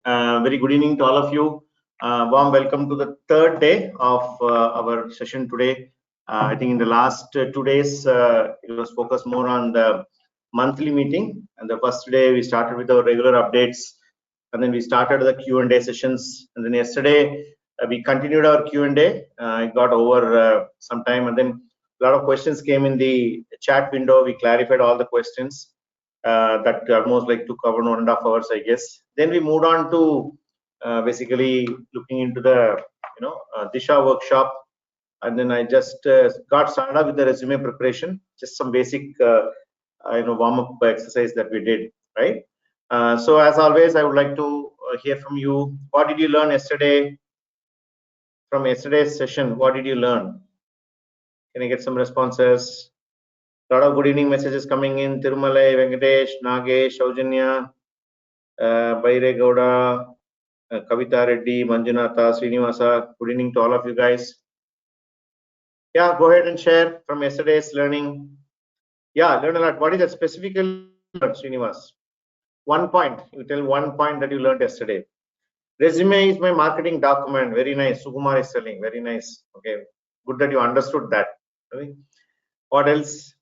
Very good evening to all of you. Warm welcome to the third day of our session today. I think in the last 2 days, it was focused more on the monthly meeting. And the first day we started with our regular updates, and then we started the Q&A sessions. And then yesterday we continued our Q&A. It got over some time, and then a lot of questions came in the chat window. We clarified all the questions. That almost like took over 1.5 hours, I guess. Then we moved on to basically looking into the Disha workshop, and then I just got started up with the resume preparation, just some basic warm-up exercise that we did, right? So as always, I would like to hear from you. What did you learn yesterday from yesterday's session? What did you learn? Can I get some responses? A lot of good evening messages coming in. Tirumalai, Venkatesh, Nagesh, Saujanya, Baire Gowda, Kavita Reddy, Manjunatha, Srinivasa. Good evening to all of you guys. Yeah, go ahead and share from yesterday's learning. Yeah, learn a lot. What is that specifically, Srinivas? 1 point. You tell 1 point that you learned yesterday. Resume is my marketing document. Very nice. Sukumar is telling. Very nice. Okay. Good that you understood that. Okay. What else?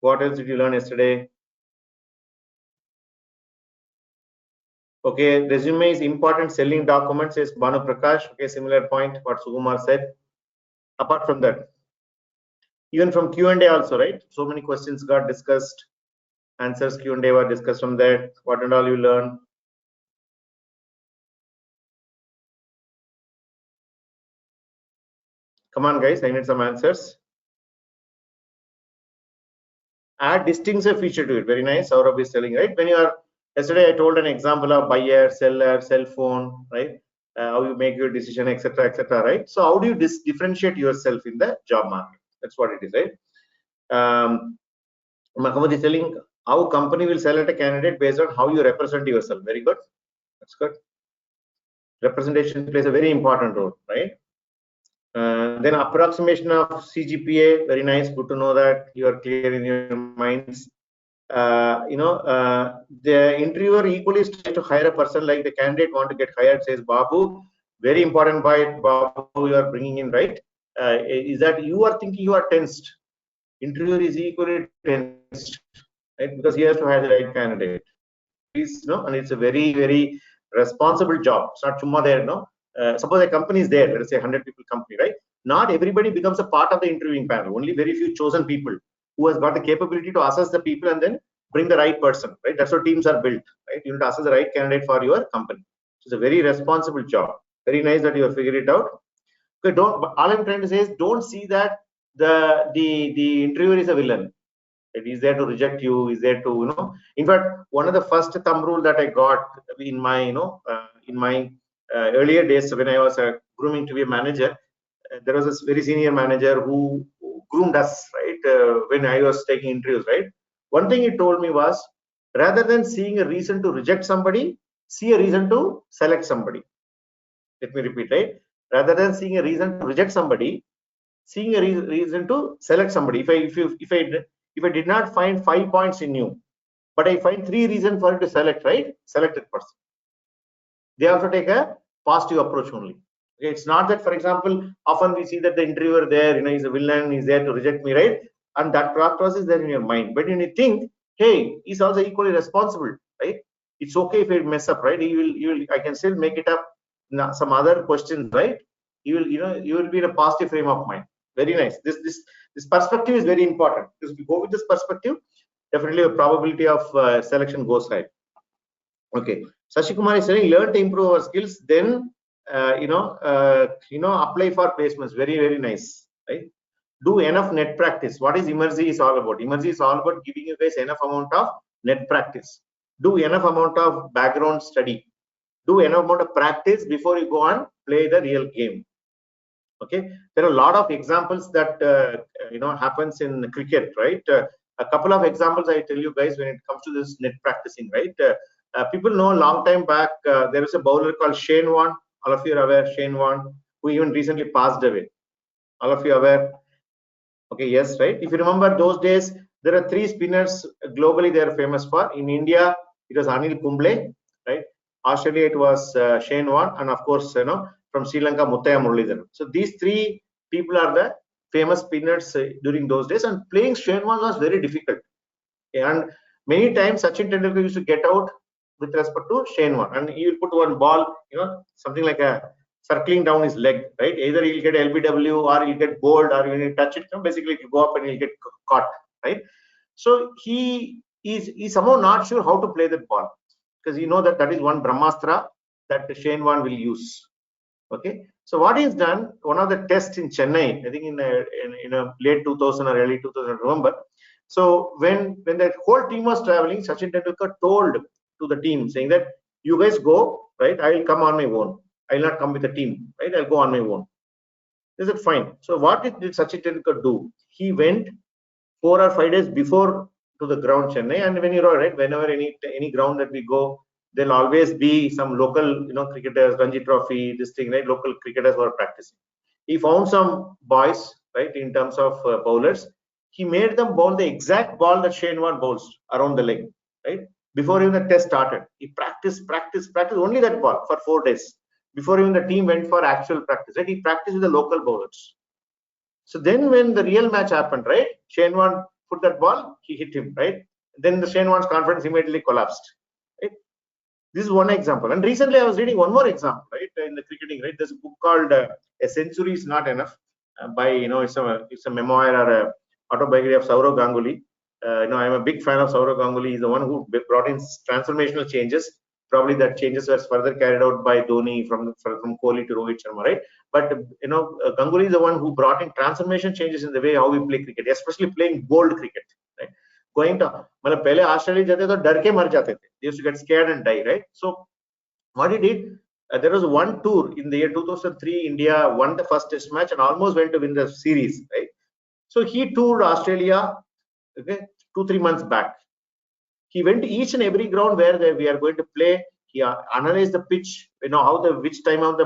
What else did you learn yesterday? Okay, resume is important selling document, says Banu Prakash. Okay, similar point what Sukumar said. Apart from that, even from Q&A also, right? So many questions got discussed. Answers Q&A were discussed from that. What and all you learn? Come on, guys. I need some answers. Add distinctive feature to it. Very nice. Saurabh is telling, right? When you are yesterday, I told an example of buyer, seller, cell phone, right? How you make your decision, etc., right? So how do you differentiate yourself in the job market? That's what it is, right? Mahamad is telling how company will select a candidate based on how you represent yourself. Very good. That's good. Representation plays a very important role, right? Then approximation of CGPA. Very nice. Good to know that you are clear in your minds. The interviewer equally tries to hire a person like the candidate want to get hired, says Babu. Very important point, Babu, you are bringing in, right? Is that you are thinking you are tensed. Interviewer is equally tensed, right? Because he has to hire the right candidate. Please, and it's a very, very responsible job. It's not chumma there, no. Suppose a company is there, let us say 100 people company, right? Not everybody becomes a part of the interviewing panel. Only very few chosen people who has got the capability to assess the people and then bring the right person, right? That's how teams are built, right? You need to assess the right candidate for your company. It's a very responsible job. Very nice that you have figured it out. Okay, all I'm trying to say is don't see that the interviewer is a villain. He's there to reject you. He's there to In fact, one of the first thumb rule that I got in my earlier days when I was grooming to be a manager, there was a very senior manager who groomed us, right? When I was taking interviews, right? One thing he told me was, rather than seeing a reason to reject somebody, see a reason to select somebody. Let me repeat, right? Rather than seeing a reason to reject somebody, seeing a reason to select somebody. If I did not find 5 points in you, but I find 3 reasons for you to select, right? Selected person. They also take a positive approach only. Okay, it's not that, for example, often we see that the interviewer there, he's a villain, he's there to reject me, right? And that process is there in your mind. But when you think, hey, he's also equally responsible, right? It's okay if I mess up, right? I can still make it up. Some other questions, right? You will be in a positive frame of mind. Very nice. This perspective is very important. Because if you go with this perspective, definitely the probability of selection goes high. Okay. Sashi Kumar is saying, learn to improve our skills, then apply for placements. Very, very nice, right? Do enough net practice. What is Emertxe is all about? Emertxe is all about giving you guys enough amount of net practice. Do enough amount of background study. Do enough amount of practice before you go and play the real game. Okay, there are a lot of examples that happens in cricket, right? A couple of examples I tell you guys when it comes to this net practicing, right? People know a long time back there was a bowler called Session-1. All of you are aware, Session-1, who even recently passed away. All of you aware? Okay, yes, right? If you remember those days, there are 3 spinners globally they are famous for. In India, it was Anil Kumble, right? Australia it was Session-1, and of course from Sri Lanka Muthaiya Muralidharan. So these three people are the famous spinners during those days, and playing Session-1 was very difficult. And many times Sachin Tendulkar used to get out with respect to Session-1, and he will put one ball, something like a circling down his leg, right? Either he'll get LBW or he'll get bowled, or when he touch it, basically he'll go up and he'll get caught, right? So he is somehow not sure how to play that ball, because that is one Brahmastra that Session-1 will use. Okay, so what he's done, one of the tests in Chennai, I think in a late 2000 or early 2000, remember. So when the whole team was traveling, Sachin Tendulkar told to the team saying that you guys go, right? I will come on my own. I will not come with the team, right? I'll go on my own. Is it fine? So what did Sachin Tendulkar do? He went 4 or 5 days before to the ground Chennai, and when you're right, whenever any ground that we go, there'll always be some local cricketers, Ranji Trophy, this thing, right? Local cricketers who are practicing. He found some boys, right, in terms of bowlers. He made them bowl the exact ball that Session-1 bowls around the leg, right? Before even the test started, he practiced only that ball for 4 days before even the team went for actual practice, right? He practiced with the local bowlers. So then when the real match happened, right, Session-1 put that ball, he hit him, right? Then the Session-1's confidence immediately collapsed, right? This is one example. And recently I was reading one more example, right, in the cricketing, right? There's a book called A Century is Not Enough by, it's a memoir or a autobiography of Sourav Ganguly. I'm a big fan of Sourav Ganguly. He's the one who brought in transformational changes. Probably that changes were further carried out by Dhoni from Kohli to Rohit Sharma, right? But Ganguly is the one who brought in transformation changes in the way how we play cricket, especially playing bold cricket, right? Going to pehle Australia jate to dar ke mar jate the. They used to get scared and die, right? So what he did, there was one tour in the year 2003. India won the first test match and almost went to win the series, right? So he toured Australia, okay, 2-3 months back. He went to each and every ground where we are going to play. He analyzed the pitch, which time of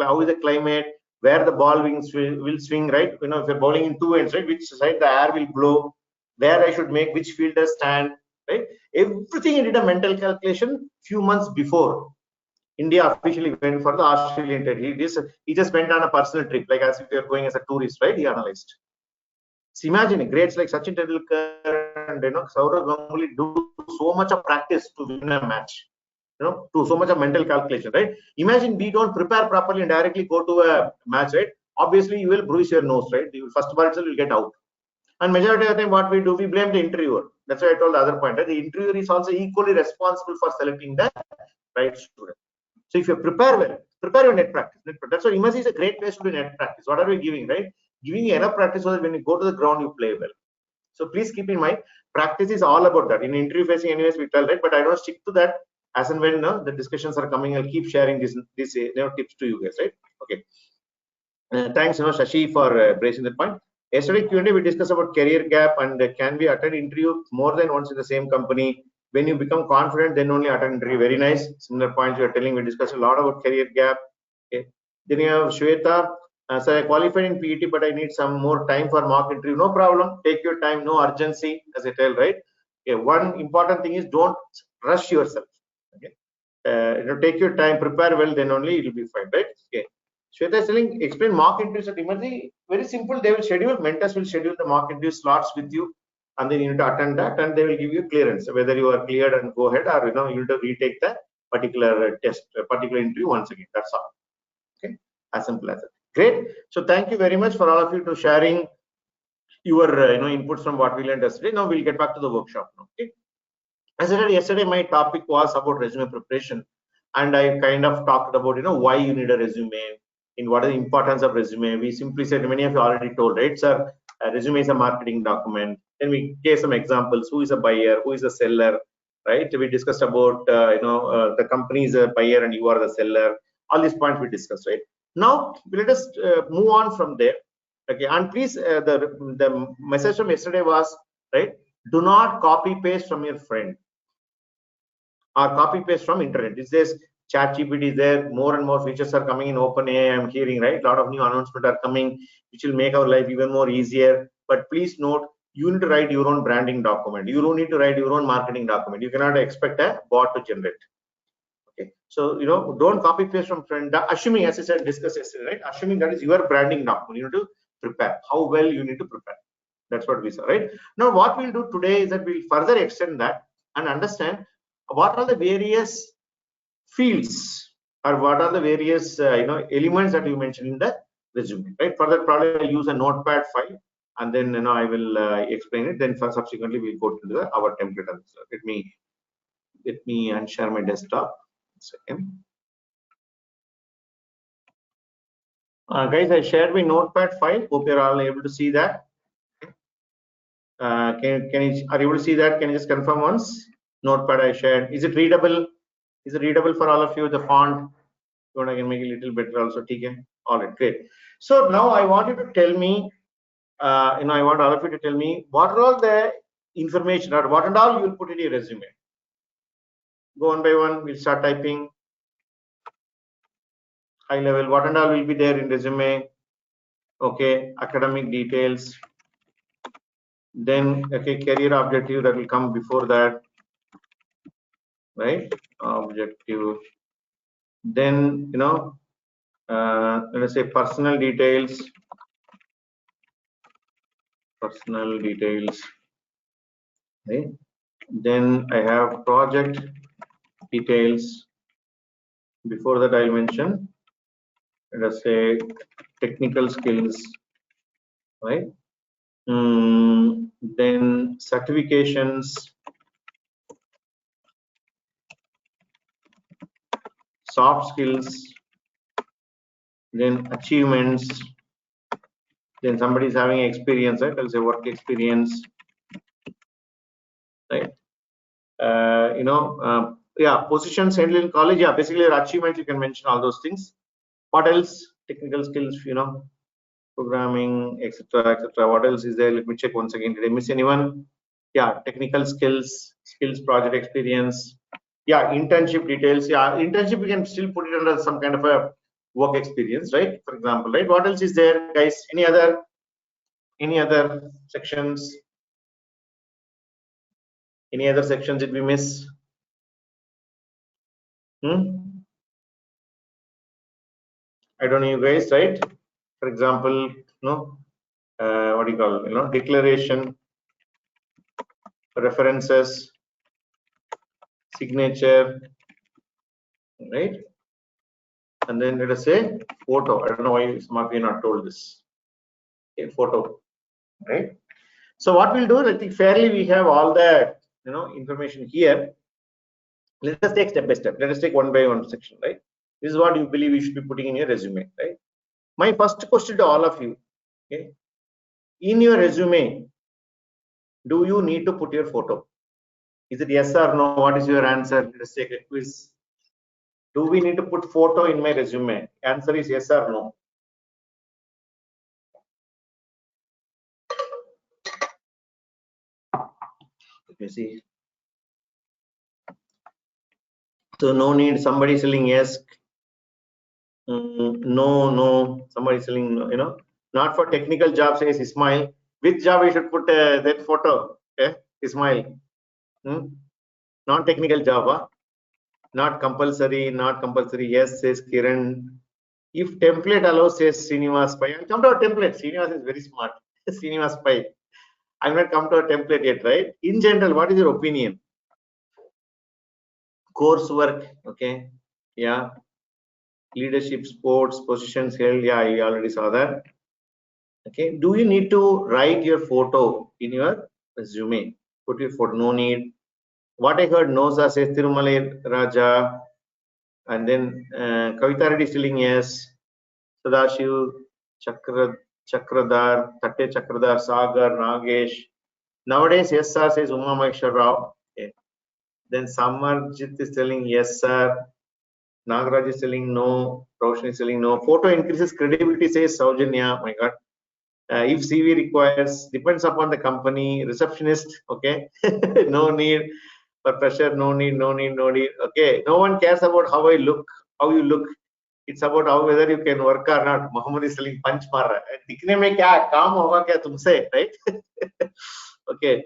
how is the climate, where the ball will swing, right? If you're bowling in two ends, right, which side the air will blow, where I should make which fielder stand, right? Everything he did a mental calculation few months before India officially went for the Australian trip. He just went on a personal trip, like as if you're going as a tourist, right? He analyzed. So imagine greats like Sachin Tendulkar and Sourav Ganguly do so much of practice to win a match, do so much of mental calculation, right? Imagine we don't prepare properly and directly go to a match, right? Obviously you will bruise your nose, right? You first ball itself will get out. And majority of the time what we do, we blame the interviewer. That's why I told the other point, right? The interviewer is also equally responsible for selecting the right student. So if you prepare well, prepare your net practice. That's why Emertxe is a great place to do net practice. What are we giving, right? Giving you enough practice so that when you go to the ground, you play well. So please keep in mind, practice is all about that. In interview facing, anyways, we tell, right? But I don't stick to that as and when the discussions are coming. I'll keep sharing these tips to you guys, right? Okay. Thanks, Shashi, for raising the point. Yesterday Q&A, we discussed about career gap and can we attend interview more than once in the same company. When you become confident, then only attend interview. Very nice. Similar points you are telling. We discussed a lot about career gap. Okay. Then you have Shweta. So I qualified in PET, but I need some more time for mock interview. No problem. Take your time. No urgency, as I tell, right? Okay. One important thing is don't rush yourself. Okay. Take your time. Prepare well. Then only it will be fine, right? Okay. Shweta is telling, explain mock interviews at Emertxe. Very simple. They will schedule. Mentors will schedule the mock interview slots with you, and then you need to attend that, and they will give you clearance whether you are cleared and go ahead, or you need to retake the particular test, particular interview once again. That's all. Okay. As simple as that. Great. So thank you very much for all of you to sharing your inputs from what we learned yesterday. Now we'll get back to the workshop now. Okay. As I said yesterday, my topic was about resume preparation, and I kind of talked about why you need a resume, in what is the importance of resume. We simply said, many of you already told, right? Sir, a resume is a marketing document. Then we gave some examples. Who is a buyer? Who is a seller? Right? We discussed about the company is a buyer and you are the seller. All these points we discussed, right? Now let us move on from there. Okay, and please, the message from yesterday was, right, do not copy paste from your friend or copy paste from internet. It says ChatGPT is there, more and more features are coming in OpenAI. I'm hearing, right, a lot of new announcements are coming which will make our life even more easier. But please note, you need to write your own branding document. You don't need to write your own marketing document. You cannot expect a bot to generate. Okay, So, don't copy paste from friend, assuming, as I said, discuss yesterday, right? Assuming that is your branding document, you need to prepare. How well you need to prepare. That's what we saw, right? Now, what we'll do today is that we'll further extend that and understand what are the various fields or what are the various, elements that you mentioned in the resume, right? For that, probably I'll use a notepad file and then, I will explain it. Then subsequently, we'll go to our template. Let me unshare my desktop. Second. Guys, I shared my notepad file. Hope you're all able to see that. Are you able to see that? Can you just confirm once? Notepad I shared. Is it readable? Is it readable for all of you? The font. I can make it a little better also. TK. All right, great. So now I want you to tell me. I want all of you to tell me what are all the information or what and all you will put in your resume. Go one by one. We'll start typing. High level. What and all will be there in resume? Okay, academic details. Then, okay, career objective that will come before that, right? Objective. Then, let us say personal details. Personal details. Okay. Then I have project details. Before that, I'll mention, let us say, technical skills, right? Then certifications, soft skills, then achievements, then somebody is having experience, right? I'll say work experience, right? Yeah, positions handled in college. Yeah, basically your achievements, you can mention all those things. What else? Technical skills, programming, etc., etc. What else is there? Let me check once again. Did I miss anyone? Yeah, technical skills, project experience. Yeah, internship details. Yeah, internship we can still put it under some kind of a work experience, right? For example, right? What else is there, guys? Any other sections? Any other sections did we miss? I don't know, you guys, right? For example, what do you call, declaration, references, signature, right? And then let us say photo. I don't know why some of you not told this. Okay, photo, right? So what we'll do, I think fairly we have all the information here. Let us take step by step. Let us take one by one section, right? This is what you believe you should be putting in your resume, right? My first question to all of you, okay? In your resume, do you need to put your photo? Is it yes or no? What is your answer? Let's take a quiz. Do we need to put photo in my resume? Answer is yes or no. Let me see. So no need. Somebody selling yes. No. Somebody selling no. Not for technical job, says Ismail. Which job we should put that photo? Okay, Ismail. Non-technical job, huh? Not compulsory. Not compulsory. Yes, says Kiran. If template allows, says Srinivas Pai. I'll come to our template. Srinivas is very smart. Srinivas Pai. I've not come to a template yet, right? In general, what is your opinion? Coursework, okay, yeah. Leadership, sports, positions held, yeah, I already saw that. Okay, do you need to write your photo in your resume? Put your photo, no need. What I heard, Noza says Tirumalai Raja, and then Kavita Reddy still yes. Sadashiv, Chakradar, Tate Chakradar, Sagar, Nagesh. Nowadays, yes, sir, says Uma Maheshwar Rao. Okay. Then Samarjit is telling yes, sir. Nagaraj is telling no. Roshan is telling no. Photo increases credibility, says Saujanya. My God. If CV requires, depends upon the company. Receptionist, okay. No need. For pressure, no need. Okay. No one cares about how I look, how you look. It's about how whether you can work or not. Muhammad is telling punch mar raha hai. Dikhne mein kya kaam hoga kya tumse, right? Okay.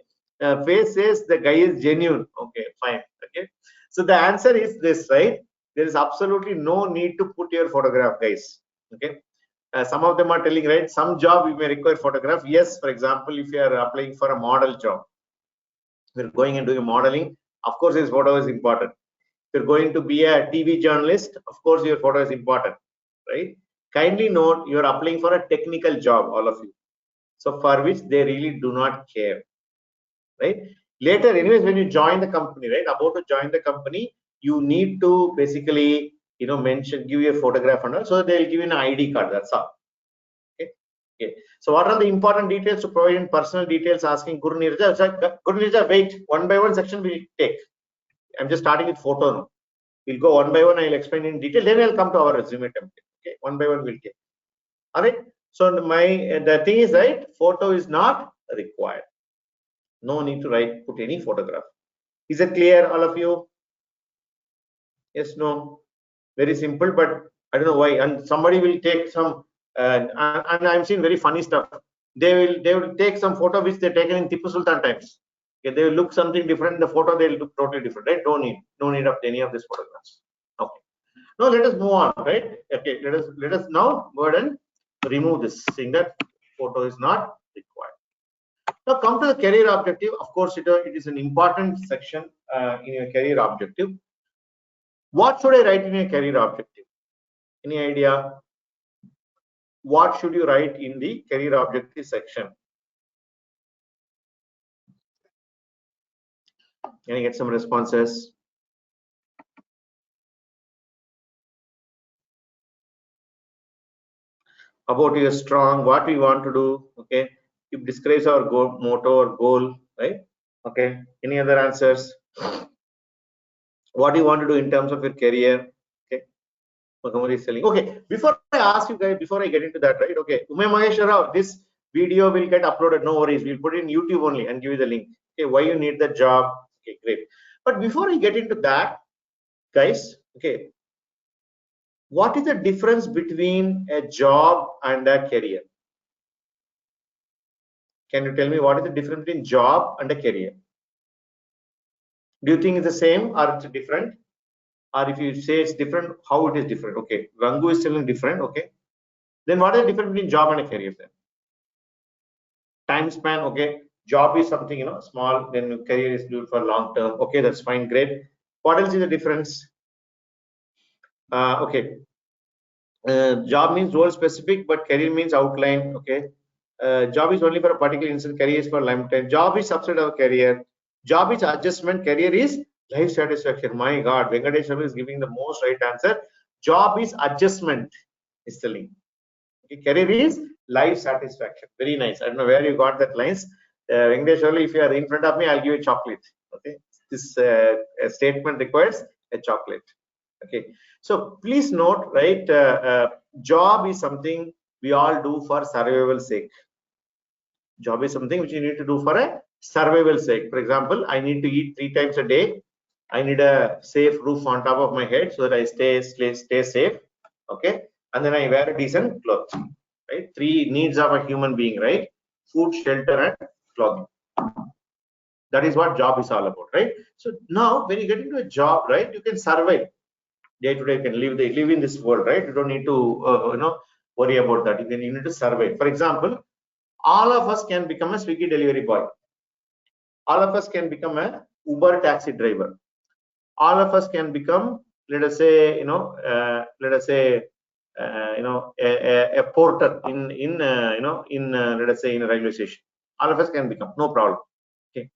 Face says the guy is genuine. Okay, fine. Okay. So the answer is this, right? there is absolutely no need to put your photograph, guys. Okay. Some of them are telling, right, some job you may require photograph. Yes, for example, if you are applying for a model job, you're going and doing modeling, of course his photo is important. If you're going to be a TV journalist, of course your photo is important, right? Kindly note, you're applying for a technical job, all of you, so for which they really do not care, right? Later, anyways, when you join the company, right, about to join the company, you need to basically, mention, give your photograph and all, so they'll give you an ID card, that's all. Okay. So what are the important details to provide in personal details? Asking Guru Nirja, wait, one by one section we'll take. I'm just starting with photo now. We'll go one by one. I'll explain in detail. Then I'll come to our resume template. Okay, one by one we'll take. All right. So the thing is, right, photo is not required. No need to put any photograph. Is it clear, all of you? Yes, no. Very simple, but I don't know why. And somebody will take some. And I'm seeing very funny stuff. They will take some photo which they're taken in Tipu Sultan times. Okay, they will look something different in the photo. They'll look totally different, right? No need of any of these photographs. Okay. Now let us move on, right? Okay, let us now go ahead and remove this, saying that photo is not required. Now come to the career objective. Of course, it is an important section in your career objective. What should I write in your career objective? Any idea? What should you write in the career objective section? Can I get some responses? About your strong, what we want to do. Okay, it describes our goal, motto or goal, right? Okay, any other answers? What do you want to do in terms of your career? Okay, is selling. Okay, before I ask you guys, before I get into that, right? Okay, Ume Maheshwara, this video will get uploaded. No worries, we'll put it in YouTube only and give you the link. Okay, why you need the job? Okay, great. But before I get into that, guys, okay, what is the difference between a job and a career? Can you tell me what is the difference between job and a career? Do you think it's the same or it's different? Or if you say it's different, how it is different? Okay, Rangu is telling different. Okay, then what is the difference between job and a career then? Time span. Okay, job is something small, then career is due for long term. Okay, that's fine, great. What else is the difference? Okay, job means role specific, but career means outline. Okay, job is only for a particular instance, career is for lifetime. Job is subset of career. Job is adjustment, career is life satisfaction. My God, Venkateshwar is giving the most right answer. Job is adjustment, is the link. Okay, career is life satisfaction. Very nice. I don't know where you got that lines. Venkateshwar, if you are in front of me, I'll give you a chocolate. Okay, this statement requires a chocolate. Okay, so please note, right, job is something we all do for survival sake. Job is something which you need to do for a survival sake. For example, I need to eat 3 times a day. I need a safe roof on top of my head so that I stay safe. Okay, and then I wear a decent clothes. Right, 3 needs of a human being, right? Food, shelter, and clothing. That is what job is all about, right? So now, when you get into a job, right, you can survive day to day. You can live in this world, right? You don't need to worry about that. You need to survive. For example, all of us can become a Swiggy delivery boy. All of us can become a Uber taxi driver. All of us can become, let us say, a porter in let us say in a railway station. All of us can become, no problem. Okay,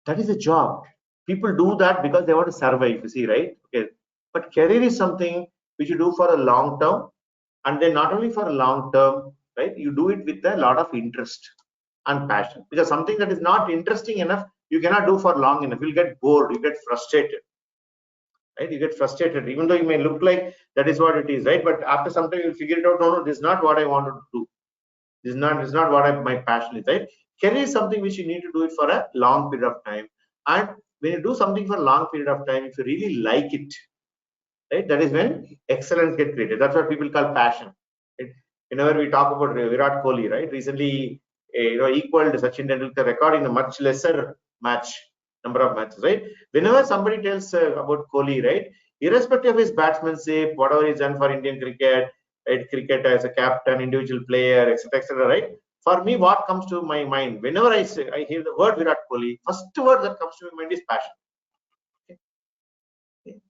that is a job. People do that because they want to survive. You see, right? Okay, but career is something which you do for a long term, and then not only for a long term, right? You do it with a lot of interest and passion, because something that is not interesting enough, you cannot do for long enough. You'll get bored, you get frustrated, right? You get frustrated, even though you may look like that is what it is, right? But after some time, you'll figure it out. No, this is not what I wanted to do. This is not what my passion is, right? Career is something which you need to do it for a long period of time, and when you do something for a long period of time, if you really like it, right, that is when excellence gets created. That's what people call passion. Right? Whenever we talk about Virat Kohli, right, recently equaled Sachin Tendulkar record in a much lesser number of matches, right? Whenever somebody tells about Kohli, right, irrespective of his batsmanship, whatever he's done for Indian cricket, right? Cricket as a captain, individual player, etc., etc., right? For me, what comes to my mind whenever I hear the word Virat Kohli, first word that comes to my mind is passion. Okay.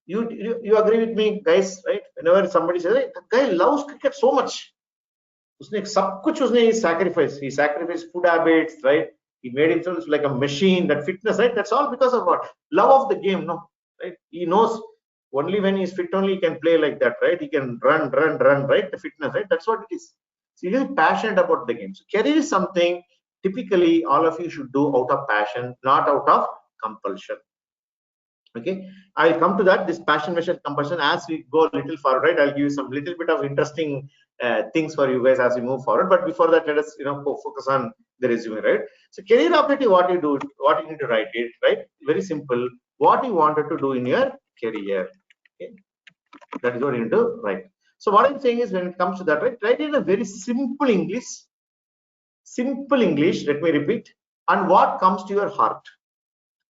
You agree with me, guys, right? Whenever somebody says, hey, the guy loves cricket so much, उसने सब कुछ उसने he sacrificed food habits, right? He made himself like a machine, that fitness, right? That's all because of what? Love of the game, no? Right? He knows only when he's fit only he can play like that, right? He can run, right? The fitness, right? That's what it is. So he's really passionate about the game. So career is something typically all of you should do out of passion, not out of compulsion. Okay, I'll come to that, this passion measured compulsion, as we go a little forward, right? I'll give you some little bit of interesting things for you guys as we move forward. But before that, let us focus on the resume, right? So career objective, what you do, what you need to write it, right? Very simple. What you wanted to do in your career. Okay, that is what you need to write. So what I'm saying is, when it comes to that, right, write in a very simple English. Simple English, let me repeat, and what comes to your heart.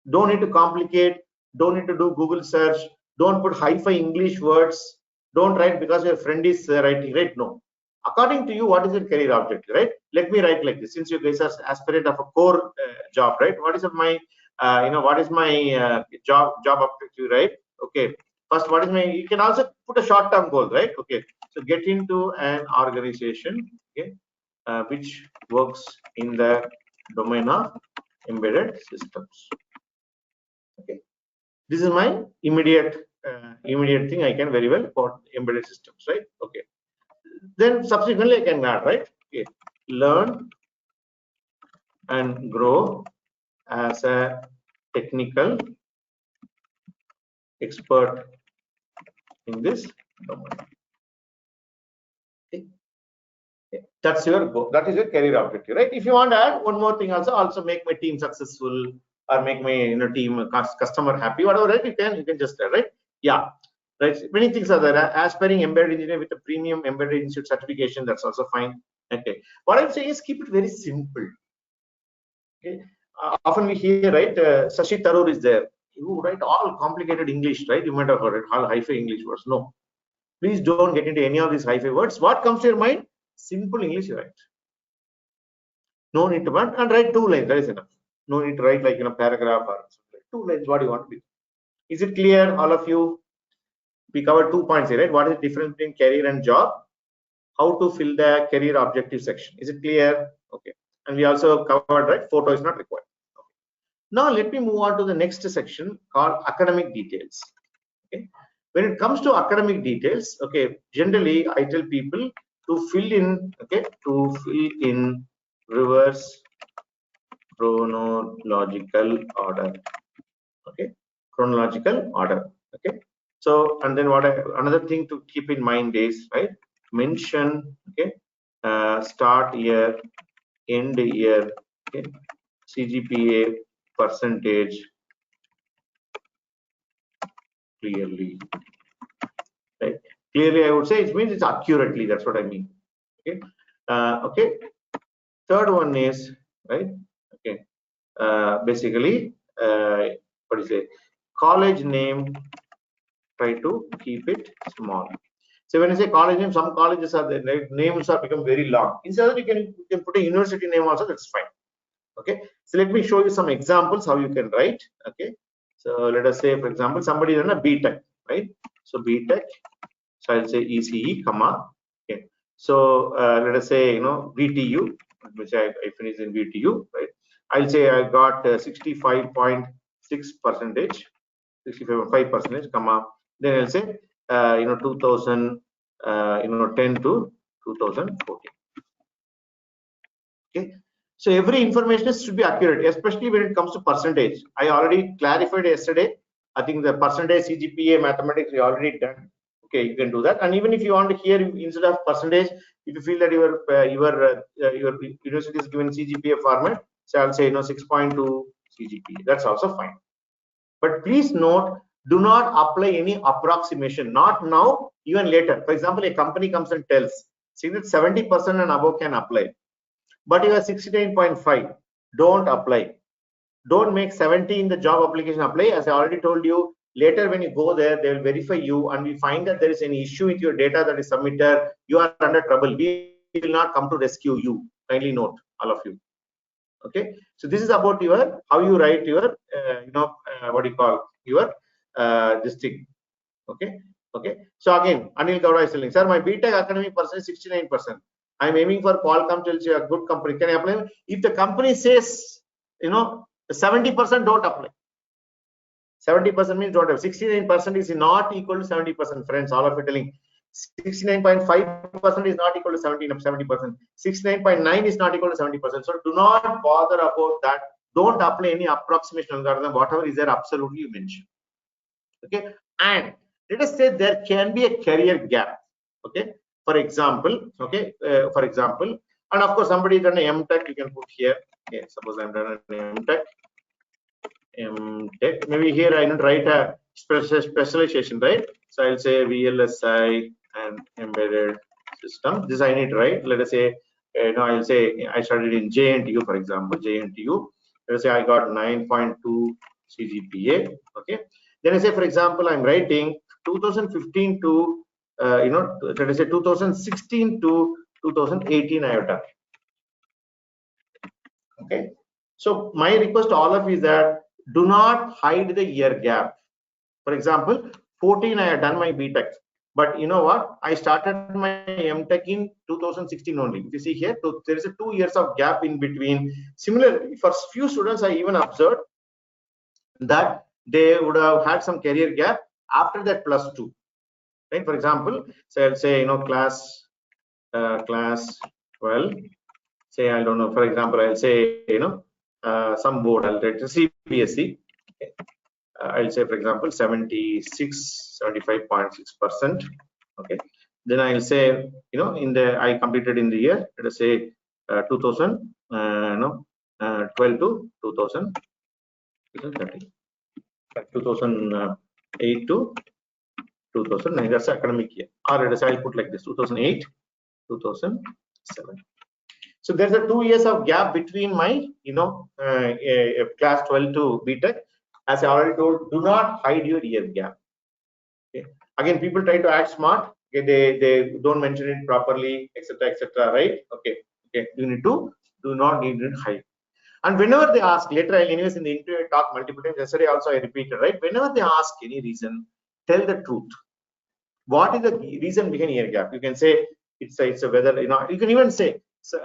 Don't need to complicate, don't need to do Google search, don't put hi-fi English words, don't write because your friend is writing, right? No. According to you, what is your career objective, right? Let me write like this, since you guys are aspirant of a core job, right? What is my, what is my job objective, right? Okay. First, what is my, you can also put a short-term goal, right? Okay. So get into an organization, okay, which works in the domain of embedded systems. Okay, this is my immediate thing. I can very well put embedded systems, right? Okay, then subsequently I can add, right? Okay, learn and grow as a technical expert in this domain. Okay. That's your goal. That is your career objective, right? If you want to add one more thing, also make my team successful, or make my team customer happy, whatever, right? You can just right? Yeah, right. Many things are there. Aspiring embedded engineer with a premium embedded institute certification, that's also fine. Okay, what I'm saying is keep it very simple. Okay, often we hear, right, Shashi Tharoor is there, you write all complicated English, right? You might have heard it, all hi-fi English words. No, please don't get into any of these hi-fi words. What comes to your mind? Simple English you write. No need to write, and write 2 lines, that is enough. No need to write like in a paragraph or something. 2 lines, what you want to be. Is it clear, all of you? We covered 2 points here, right? What is the difference between career and job? How to fill the career objective section. Is it clear? Okay. And we also covered, right, photo is not required. Okay. Now let me move on to the next section called academic details. Okay. When it comes to academic details, okay, generally I tell people to fill in, okay, reverse chronological order. Okay, chronological order. Okay, so and then another thing to keep in mind is, right, mention, okay, start year, end year, okay, CGPA percentage clearly, right? Clearly, I would say it means it's accurately. That's what I mean. Okay, okay. Third one is, right, okay, basically, what do you say? College name, try to keep it small. So when you say college name, some colleges are the names are become very long. Instead, you can put a university name also. That's fine. Okay. So let me show you some examples how you can write. Okay. So let us say, for example, somebody is on a BTech, right? So BTech. So I'll say ECE, comma. Okay. So let us say, VTU, which I finished in VTU, right? I'll say I got 65.6%, 65.5%, comma. Then I'll say 2010 to 2014. Okay, so every information should be accurate, especially when it comes to percentage. I already clarified yesterday. I think the percentage CGPA mathematics we already done. Okay, you can do that. And even if you want to hear instead of percentage, if you feel that your university is given CGPA format, so I'll say 6.2 CGPA. That's also fine. But please note, do not apply any approximation, not now, even later. For example, a company comes and tells, see that 70% and above can apply, but you are 69.5, don't apply. Don't make 70 in the job application apply. As I already told you, Later, when you go there, they will verify you, and we find that there is any issue with your data that is submitted. You are under trouble. We will not come to rescue you. Kindly note, all of you. Okay. So this is about your how you write your what do you call your this thing. Okay. Okay. So again, Anil Gowda is telling, sir, my BTech academic percent is 69%. I'm aiming for Qualcomm, Chelsea, a good company. Can I apply? If the company says, 70%, don't apply. 70% means don't have. 69% is not equal to 70%. Friends, all of you telling 69.5% is not equal to 70%. 69.9 is not equal to 70%. So do not bother about that. Don't apply any approximation algorithm. Whatever is there, absolutely you mention. Okay. And let us say there can be a career gap. Okay. For example, and of course somebody done an MTech, you can put here. Okay. Suppose I'm done an MTech. Maybe here I don't write a specialization, right? So I'll say VLSI and embedded system. This I need to write. Let us say, I'll say I studied in JNTU, for example, JNTU. Let us say I got 9.2 CGPA. Okay. Then I say, for example, I'm writing 2015 to let us say 2016 to 2018 I have done. Okay. So my request to all of you is that do not hide the year gap. For example, 14 I have done my BTech, but you know what? I started my MTech in 2016 only. If you see here, so there is a 2 years of gap in between. Similarly, for few students, I even observed that they would have had some career gap after that +2. Right? For example, so I'll say class 12. Say I don't know. For example, I'll say some board. I'll write CBSE. Okay. I'll say, for example, 75.6%. Okay. Then I'll say, I completed in the year, let us say 2012 to 2013. 2008 to 2009. That's academic year. Or let us say I'll put like this: 2008, 2007. So there's a 2 years of gap between my, class 12 to BTech. As I already told, do not hide your year gap. Okay. Again, people try to act smart. Okay, they don't mention it properly, etc., right? Okay. Okay. You need to do not need to hide. And whenever they ask, later I'll anyways in the interview I talk multiple times. Yesterday also I repeated, right? Whenever they ask any reason, tell the truth. What is the reason behind year gap? You can say it's a whether you can even say. So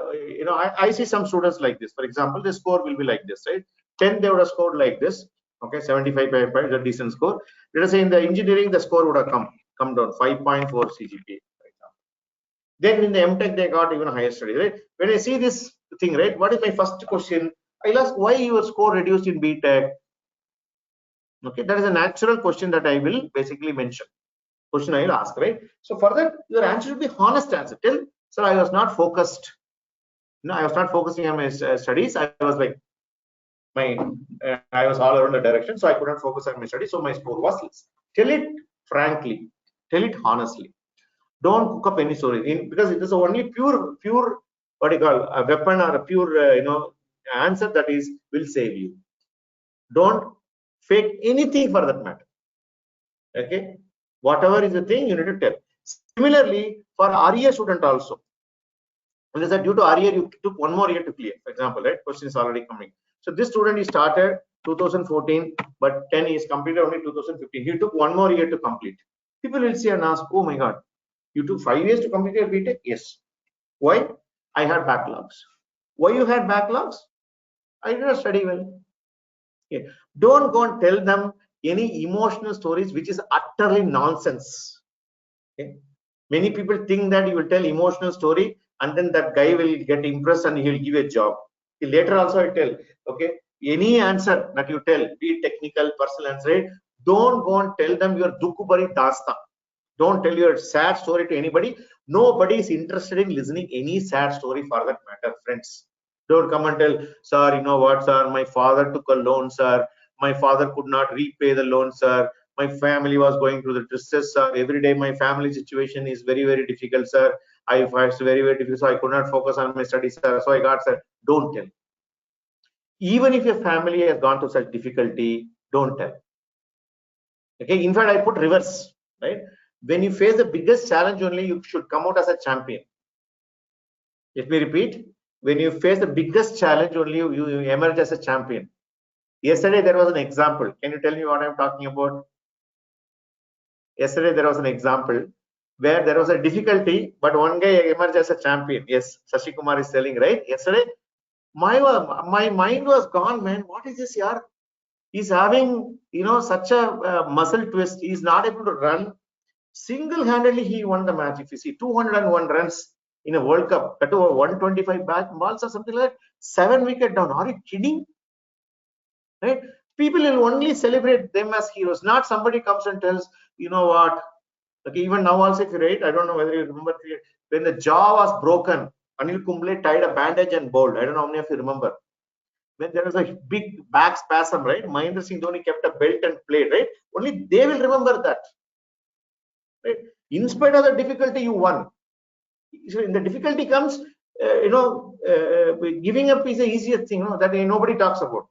I see some students like this. For example, the score will be like this, right? 10 they would have scored like this. Okay, 75.5 is a decent score. Let us say in the engineering the score would have come down 5.4 CGPA, for example. Then in the MTech they got even higher study, right? When I see this thing, right, what is my first question? I'll ask why your score reduced in BTech. Okay, that is a natural question that I will basically mention. Question I will ask, right? So for that, your answer will be honest answer. Tell, sir, I was not focused. I was not focusing on my studies. I was like I was all around the direction, so I couldn't focus on my studies. So my score was less. Tell it frankly. Tell it honestly. Don't cook up any story because it is only pure what you call a weapon or a pure answer that will save you. Don't fake anything for that matter. Okay. Whatever is the thing, you need to tell. Similarly, for REA student also, because due to REA, you took 1 more year to clear. For example, right? Question is already coming. So this student he started 2014, but 10 is completed only 2015. He took 1 more year to complete. People will see and ask, oh my God, you took 5 years to complete your BTech? Yes. Why? I had backlogs. Why you had backlogs? I did not study well. Okay. Don't go and tell them any emotional stories which is utterly nonsense. Okay. Many people think that you will tell emotional story and then that guy will get impressed and he will give a job. Later also I tell, okay, any answer that you tell, be it technical, personal answer, right? Don't go and tell them your dukubari dasta. Don't tell your sad story to anybody. Nobody is interested in listening any sad story for that matter, friends. Don't come and tell, sir, you know what, sir, my father took a loan, sir. My father could not repay the loan, sir. My family was going through the distress, sir. Every day my family situation is very, very difficult, sir. I find it very, very difficult, so I could not focus on my studies, sir. So I got, sir. Don't tell. Even if your family has gone through such difficulty, don't tell. Okay, in fact, I put reverse, right? When you face the biggest challenge only, you should come out as a champion. Let me repeat. When you face the biggest challenge only, you emerge as a champion. Yesterday, there was an example. Can you tell me what I'm talking about? Yesterday, there was an example where there was a difficulty, but one guy emerged as a champion. Yes, Shashi Kumar is telling, right? Yesterday, my mind was gone, man. What is this, yaar? He's having, such a muscle twist. He's not able to run. Single-handedly, he won the match. If you see 201 runs in a World Cup, that over 125 balls or something like that, 7 wicket down. Are you kidding? Right? People will only celebrate them as heroes. Not somebody comes and tells, you know what? Okay, even now also, if you read, I don't know whether you remember when the jaw was broken, Anil Kumble tied a bandage and bowled. I don't know how many of you remember. When there was a big back spasm, right? Mahendra Singh Dhoni kept a belt and played, right? Only they will remember that. Right? In spite of the difficulty, you won. So in the difficulty comes, giving up is the easiest thing, that nobody talks about.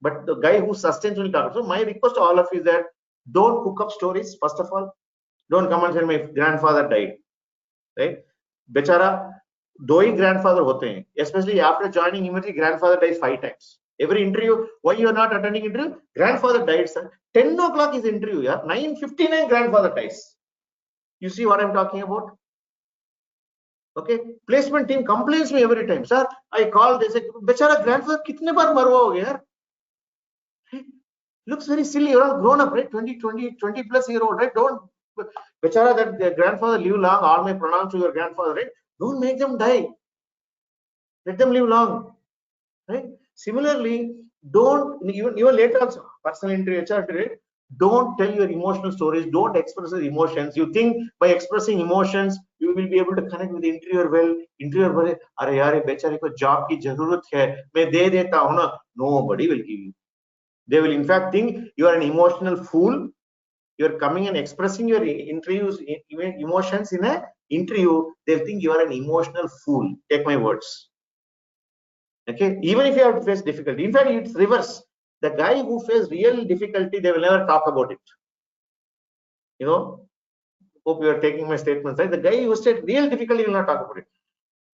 But the guy who sustains will talk. So my request to all of you is that don't cook up stories. First of all, don't come and say my grandfather died, right? Bechara, do he grandfather होते हैं. Especially after joining Emertxe, grandfather dies 5 times. Every interview, why you are not attending interview? Grandfather died, sir. 10 o'clock is interview, yeah. 9:59 grandfather dies. You see what I'm talking about? Okay, placement team complains me every time, sir. I call, they say, "Bechara grandfather, कितने बार मरवा हो गया?" Looks very silly. You're all grown up, right? 20 plus year old, right? Don't, Bechara, that their grandfather live long. All may pronounce to your grandfather, right? Don't make them die. Let them live long, right? Similarly, don't even later also personal interview, HR interview, don't tell your emotional stories. Don't express your emotions. You think by expressing emotions you will be able to connect with the interviewer well. Interviewer बोले, अरे यार बेचारे को job की जरूरत है, मैं दे देता हूँ ना. Nobody will give you. They will in fact think you are an emotional fool. You are coming and expressing your emotions in an interview. They think you are an emotional fool. Take my words. Okay, even if you have to face difficulty. In fact, it's reverse. The guy who faces real difficulty, they will never talk about it. Hope you are taking my statements right. The guy who said real difficulty will not talk about it.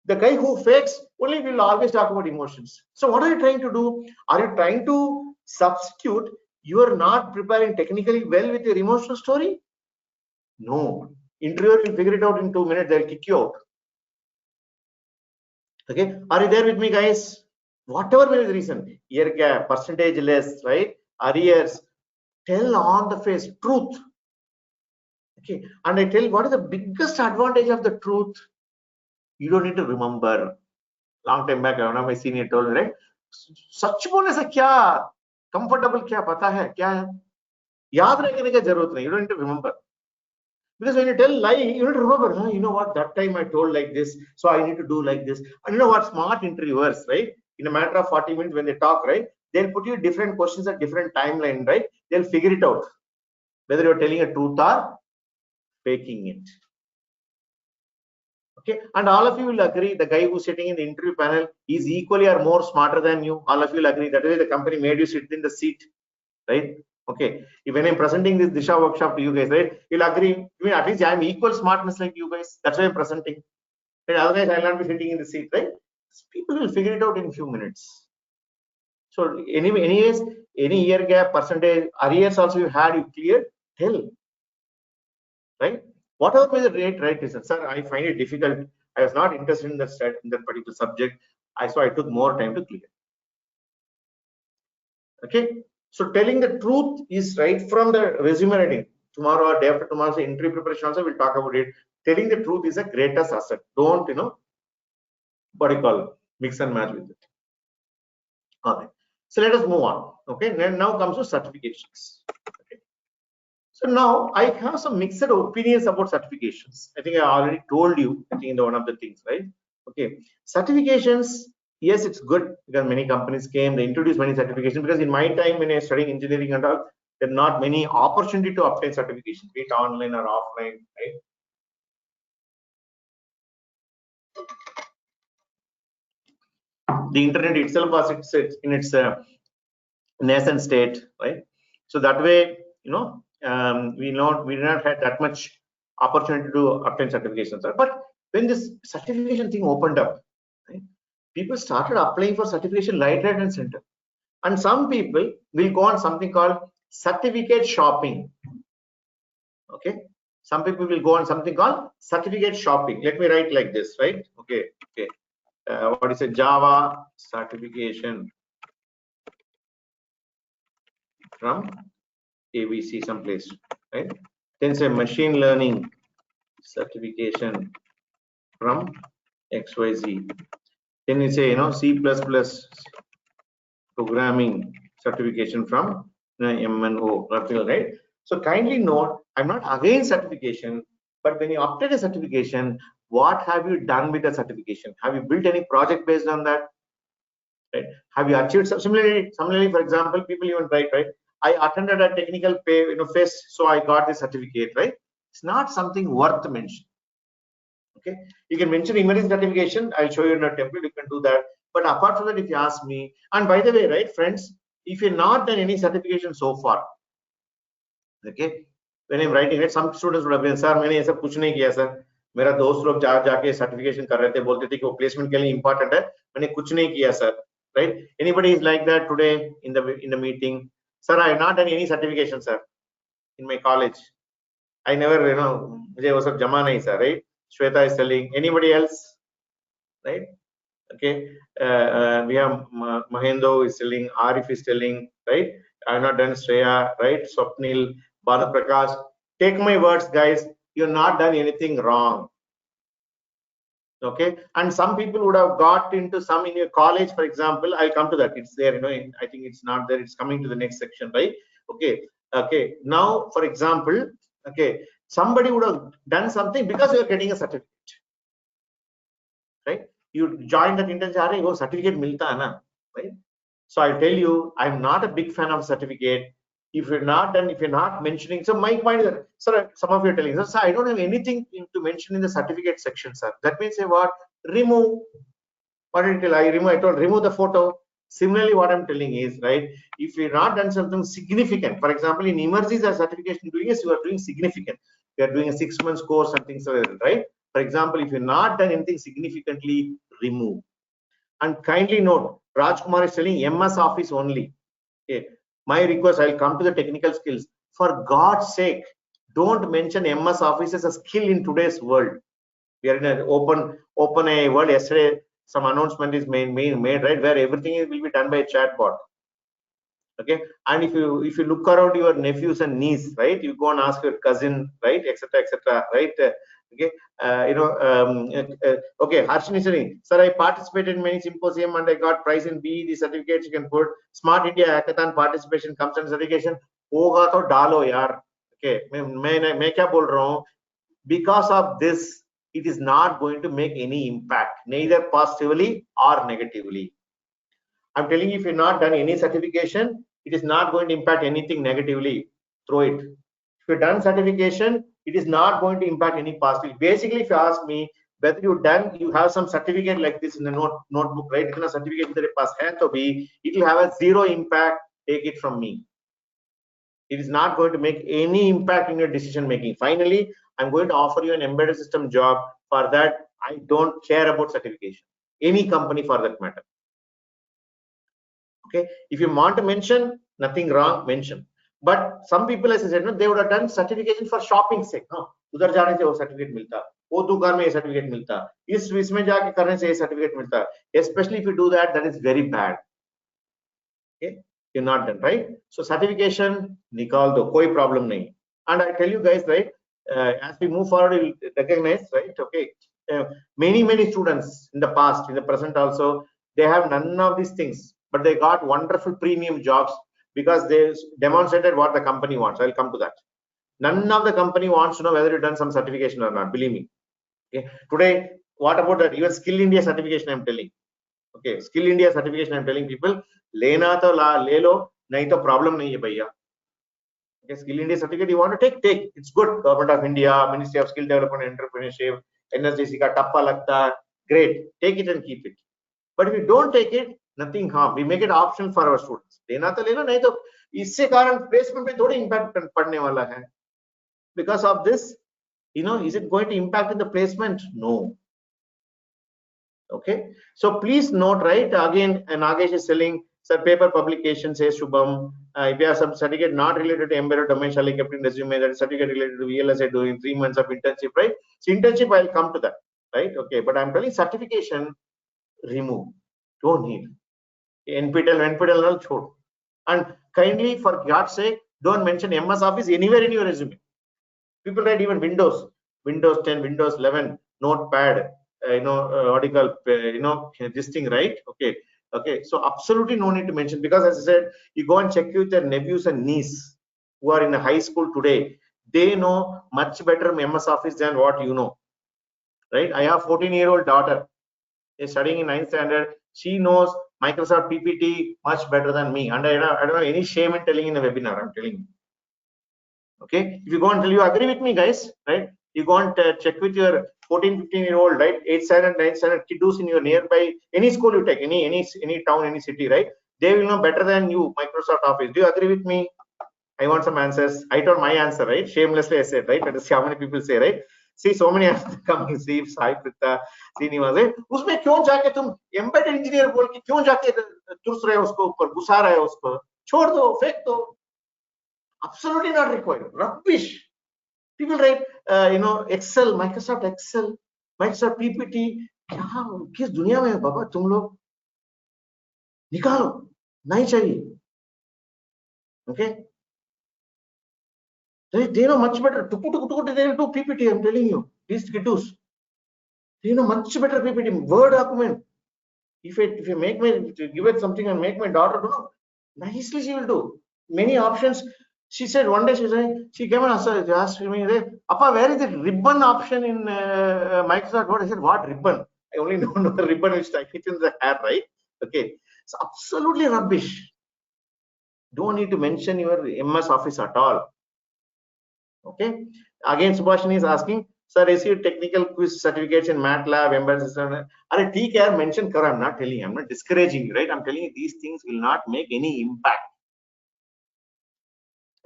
The guy who fakes only will always talk about emotions. So what are you trying to do? Are you trying to substitute? You are not preparing technically well with your emotional story? No. Interviewer will figure it out in 2 minutes. They'll kick you out. Okay, are you there with me, guys? Whatever may be the reason, year gap, percentage less, right? Arrears, tell on the face truth. Okay, and I tell what is the biggest advantage of the truth? You don't need to remember. Long time back, one of my senior told me, right? सच बोलने से क्या comfortable क्या पता है क्या है याद रखने की जरूरत नहीं. You don't need to remember. Because when you tell lie, you need to remember, you know what, that time I told like this, so I need to do like this. And you know what, smart interviewers, right? In a matter of 40 minutes when they talk, right? They'll put you different questions at different timeline, right? They'll figure it out, whether you're telling a truth or faking it. Okay, and all of you will agree, the guy who's sitting in the interview panel is equally or more smarter than you. All of you will agree. That is why the company made you sit in the seat, right? Okay, if when I'm presenting this Disha workshop to you guys, right, you'll agree. I mean, at least I'm equal smartness like you guys. That's why I'm presenting. Right? Otherwise, I'll not be sitting in the seat, right? People will figure it out in a few minutes. So, anyways, any year gap, percentage, arrears also you had, you cleared, tell, right? Whatever may the right reason, sir, I find it difficult. I was not interested in that particular subject. So I took more time to clear. Okay. So telling the truth is right from the resume writing. Tomorrow or day after tomorrow's interview preparation also we'll talk about it. Telling the truth is a greatest asset. Don't, what do you call it? Mix and match with it. All right. So let us move on. Okay. And now comes to certifications. Okay. So now I have some mixed opinions about certifications. I think I already told you, I think in one of the things, right? Okay. Certifications, yes, it's good because many companies came, they introduced many certifications, because in my time when I was studying engineering and all, there are not many opportunity to obtain certification, be it online or offline, right? The internet itself was in its nascent state, right? So that way, we did not have that much opportunity to obtain certifications. But when this certification thing opened up, right, people started applying for certification right and center. And some people will go on something called certificate shopping. Okay, some people will go on something called certificate shopping. Let me write like this, right? Okay. What is a Java certification from ABC someplace, right? Then say machine learning certification from XYZ. Then you say, C++ programming certification from MNO, right? So kindly note, I'm not against certification, but when you obtain a certification, what have you done with the certification? Have you built any project based on that? Right? Have you achieved similarly, for example, people even write, right? I attended a technical fest, so I got the certificate, right? It's not something worth mentioning. Okay, you can mention Emertxe certification. I'll show you in a template. You can do that. But apart from that, if you ask me, and by the way, right, friends, if you've not done any certification so far, okay, when I'm writing it, some students would have been, sir, मैंने ऐसा कुछ नहीं किया sir. मेरा दोस्त लोग जाके certification कर रहे थे, बोलते थे कि वो प्लेसमेंट के लिए इंपॉर्टेंट है, मैंने कुछ नहीं किया sir. Right? Anybody is like that today in the meeting? Sir, I have not done any certification, sir, in my college. I never, मुझे वो सब जमा नहीं, sir, right? Shweta is telling. Anybody else? Right? Okay. We have Mahendo is telling. Arif is telling. Right? I have not done Shreya. Right? Swapnil, Banu Prakash. Take my words, guys. You've not done anything wrong. Okay. And some people would have got into some in your college, for example. I'll come to that. It's there. I think it's not there. It's coming to the next section, right? Okay. Okay. Now, for example, okay, somebody would have done something because you're getting a certificate, right? You join that internship, go certificate milta hai na, right? So I tell you, I'm not a big fan of certificate. If you're not done, if you're not mentioning, so my point is that, sir, some of you are telling, sir, I don't have anything to mention in the certificate section, sir. That means say what? Remove. What did I tell? I told remove the photo. Similarly, what I'm telling is, right, if you're not done something significant, for example, in Emertxe certification doing is you are doing significant. You are doing a 6 months course, something so, right? For example, if you're not done anything significantly, remove. And kindly note, Rajkumar is telling MS Office only. Okay. My request, I'll come to the technical skills. For God's sake, don't mention MS Office as a skill in today's world. We are in an open a world. Yesterday, some announcement is made, right, where everything will be done by a chatbot. Okay, and if you look around your nephews and niece, right, you go and ask your cousin, right, etc., right. Okay, okay, Harshini saying, sir, I participated in many symposium and I got prize in BE. The certificates you can put. Smart India Hackathon participation comes and certification. होगा तो डालो यार. Okay, मैं क्या बोल रहा हूँ? Because of this, it is not going to make any impact, neither positively or negatively. I'm telling you, if you've not done any certification, it is not going to impact anything negatively. Throw it. If you've done certification, it is not going to impact any positive. Basically, if you ask me whether you have some certificate like this in the notebook, right? It's a certificate that pass hai to bhi, it will have a zero impact. Take it from me. It is not going to make any impact in your decision making. Finally, I'm going to offer you an embedded system job. For that, I don't care about certification. Any company for that matter. Okay, if you want to mention, nothing wrong, mention. But some people, as I said, no, they would have done certification for shopping sake. No, उधर जाने से वो certificate मिलता, वो दुकान में ये certificate मिलता, इसमें जाके करने से ये certificate मिलता. Especially if you do that, that is very bad. Okay, you're not done, right? So certification निकाल दो, कोई problem नहीं. And I tell you guys, right, as we move forward, you'll recognize, right? Okay, many students in the past, in the present also, they have none of these things, but they got wonderful premium jobs because they demonstrated what the company wants. I'll come to that. None of the company wants to know whether you've done some certification or not, believe me. Okay, today, what about that? Even Skill India certification, I'm telling. Okay, Skill India certification, I'm telling people, lena to le lo, nahi to problem nahi hai bhaiya. Okay, Skill India certificate you want to take. It's good. Government of India, Ministry of Skill Development and Entrepreneurship, NSDC ka tappa lagta, great. Take it and keep it. But if you don't take it, nothing harm. We make it optional for our students. Lena to le lo, nahi to इससे कारण placement पे थोड़ी impact पड़ने वाला है. Because of this, is it going to impact in the placement? No. Okay, so please note, right? Again, Nagesh is telling, sir, paper publication says Shubham. If you have some certificate not related to embedded domain, shall I kept in resume? That certificate related to VLSI doing 3 months of internship, right? So internship, I'll come to that, right? Okay, but I'm telling certification, remove. Don't need. NPTEL, chhod. And kindly, for God's sake, don't mention MS Office anywhere in your resume. People write even Windows 10, Windows 11, Notepad, what do you call, this thing, right? Okay. So absolutely no need to mention, because as I said, you go and check with your nephews and niece who are in a high school today. They know much better MS Office than what you know, right? I have a 14-year-old daughter is studying in 9th standard. She knows Microsoft PPT much better than me, and I don't have any shame in telling in a webinar. I'm telling you. Okay, if you go and tell, you agree with me, guys, right? You go and check with your 14, 15-year-old, right? 8th standard, 9th standard kiddos in your nearby, any school you take, any town, any city, right? They will know better than you Microsoft Office. Do you agree with me? I want some answers. I told my answer, right? Shamelessly I said, right? That is how many people say, right? See, so many answers coming. See, Sai Prita, Srinivas, right? उसमें क्यों जाके तुम embedded engineer बोल के क्यों जाके तुरस रहे हो उसको ऊपर, घुसा रहे हो उसको, छोड़ दो, फेंक दो. Absolutely not required. Rubbish. People write, Excel, Microsoft Excel, Microsoft PPT. क्या किस दुनिया में बाबा तुम लोग निकालो, नहीं चाहिए. Okay, they know much better. They will do PPT. I'm telling you, these kiddos, they know much better PPT, Word document. If you make me give it something and make my daughter do, nicely she will do. Many options. She said one day she came and asked me, Appa, where is the ribbon option in Microsoft Word? I said, what ribbon? I only know the ribbon which I fit in the hair, right? Okay, it's absolutely rubbish. Don't need to mention your MS Office at all. Okay. Again, Subhashini is asking, sir, received technical quiz certificates in MATLAB, embedded system. Are ठीक है, mention करो. I'm not telling you, I'm not discouraging you, right? I'm telling you these things will not make any impact.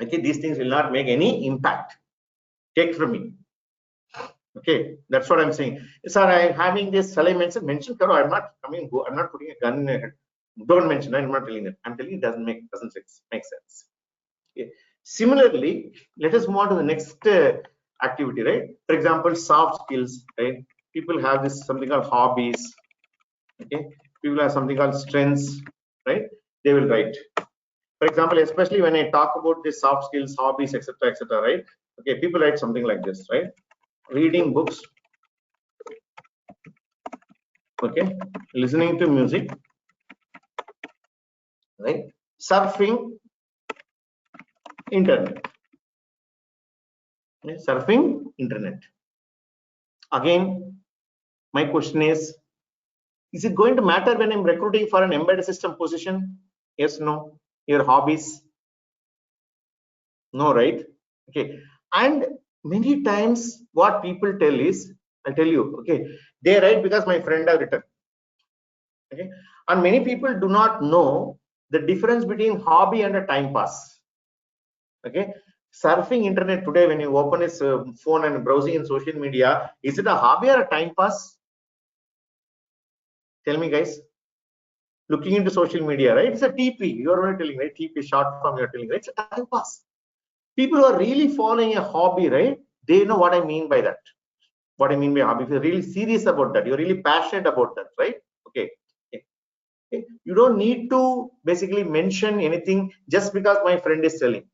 Okay, these things will not make any impact. Take from me. Okay, that's what I'm saying. Sir, I'm having this. Shall I mention karo? I'm not coming. I'm not putting a gun in your head. Don't mention. I'm not telling it. I'm telling you, it doesn't make sense. Okay. Similarly, let us move on to the next activity, right? For example, soft skills, right? People have this something called hobbies. Okay, people have something called strengths, right? They will write. For example, especially when I talk about this soft skills, hobbies, etc., right? Okay, people write something like this, right? Reading books, okay, listening to music, right? Surfing internet, okay? Surfing internet. Again, my question is it going to matter when I'm recruiting for an embedded system position? Yes, no. Your hobbies? No, right? Okay. And many times what people tell is, I'll tell you, okay, they write because my friend have written. Okay. And many people do not know the difference between hobby and a time pass. Okay. Surfing internet today, when you open his phone and browsing in social media, is it a hobby or a time pass? Tell me, guys. Looking into social media, right? It's a TP. You're only telling, right? TP, short form, you're telling, right? It's a time pass. People who are really following a hobby, right? They know what I mean by that. What I mean by hobby. If you're really serious about that, you're really passionate about that, right? Okay. You don't need to basically mention anything just because my friend is telling.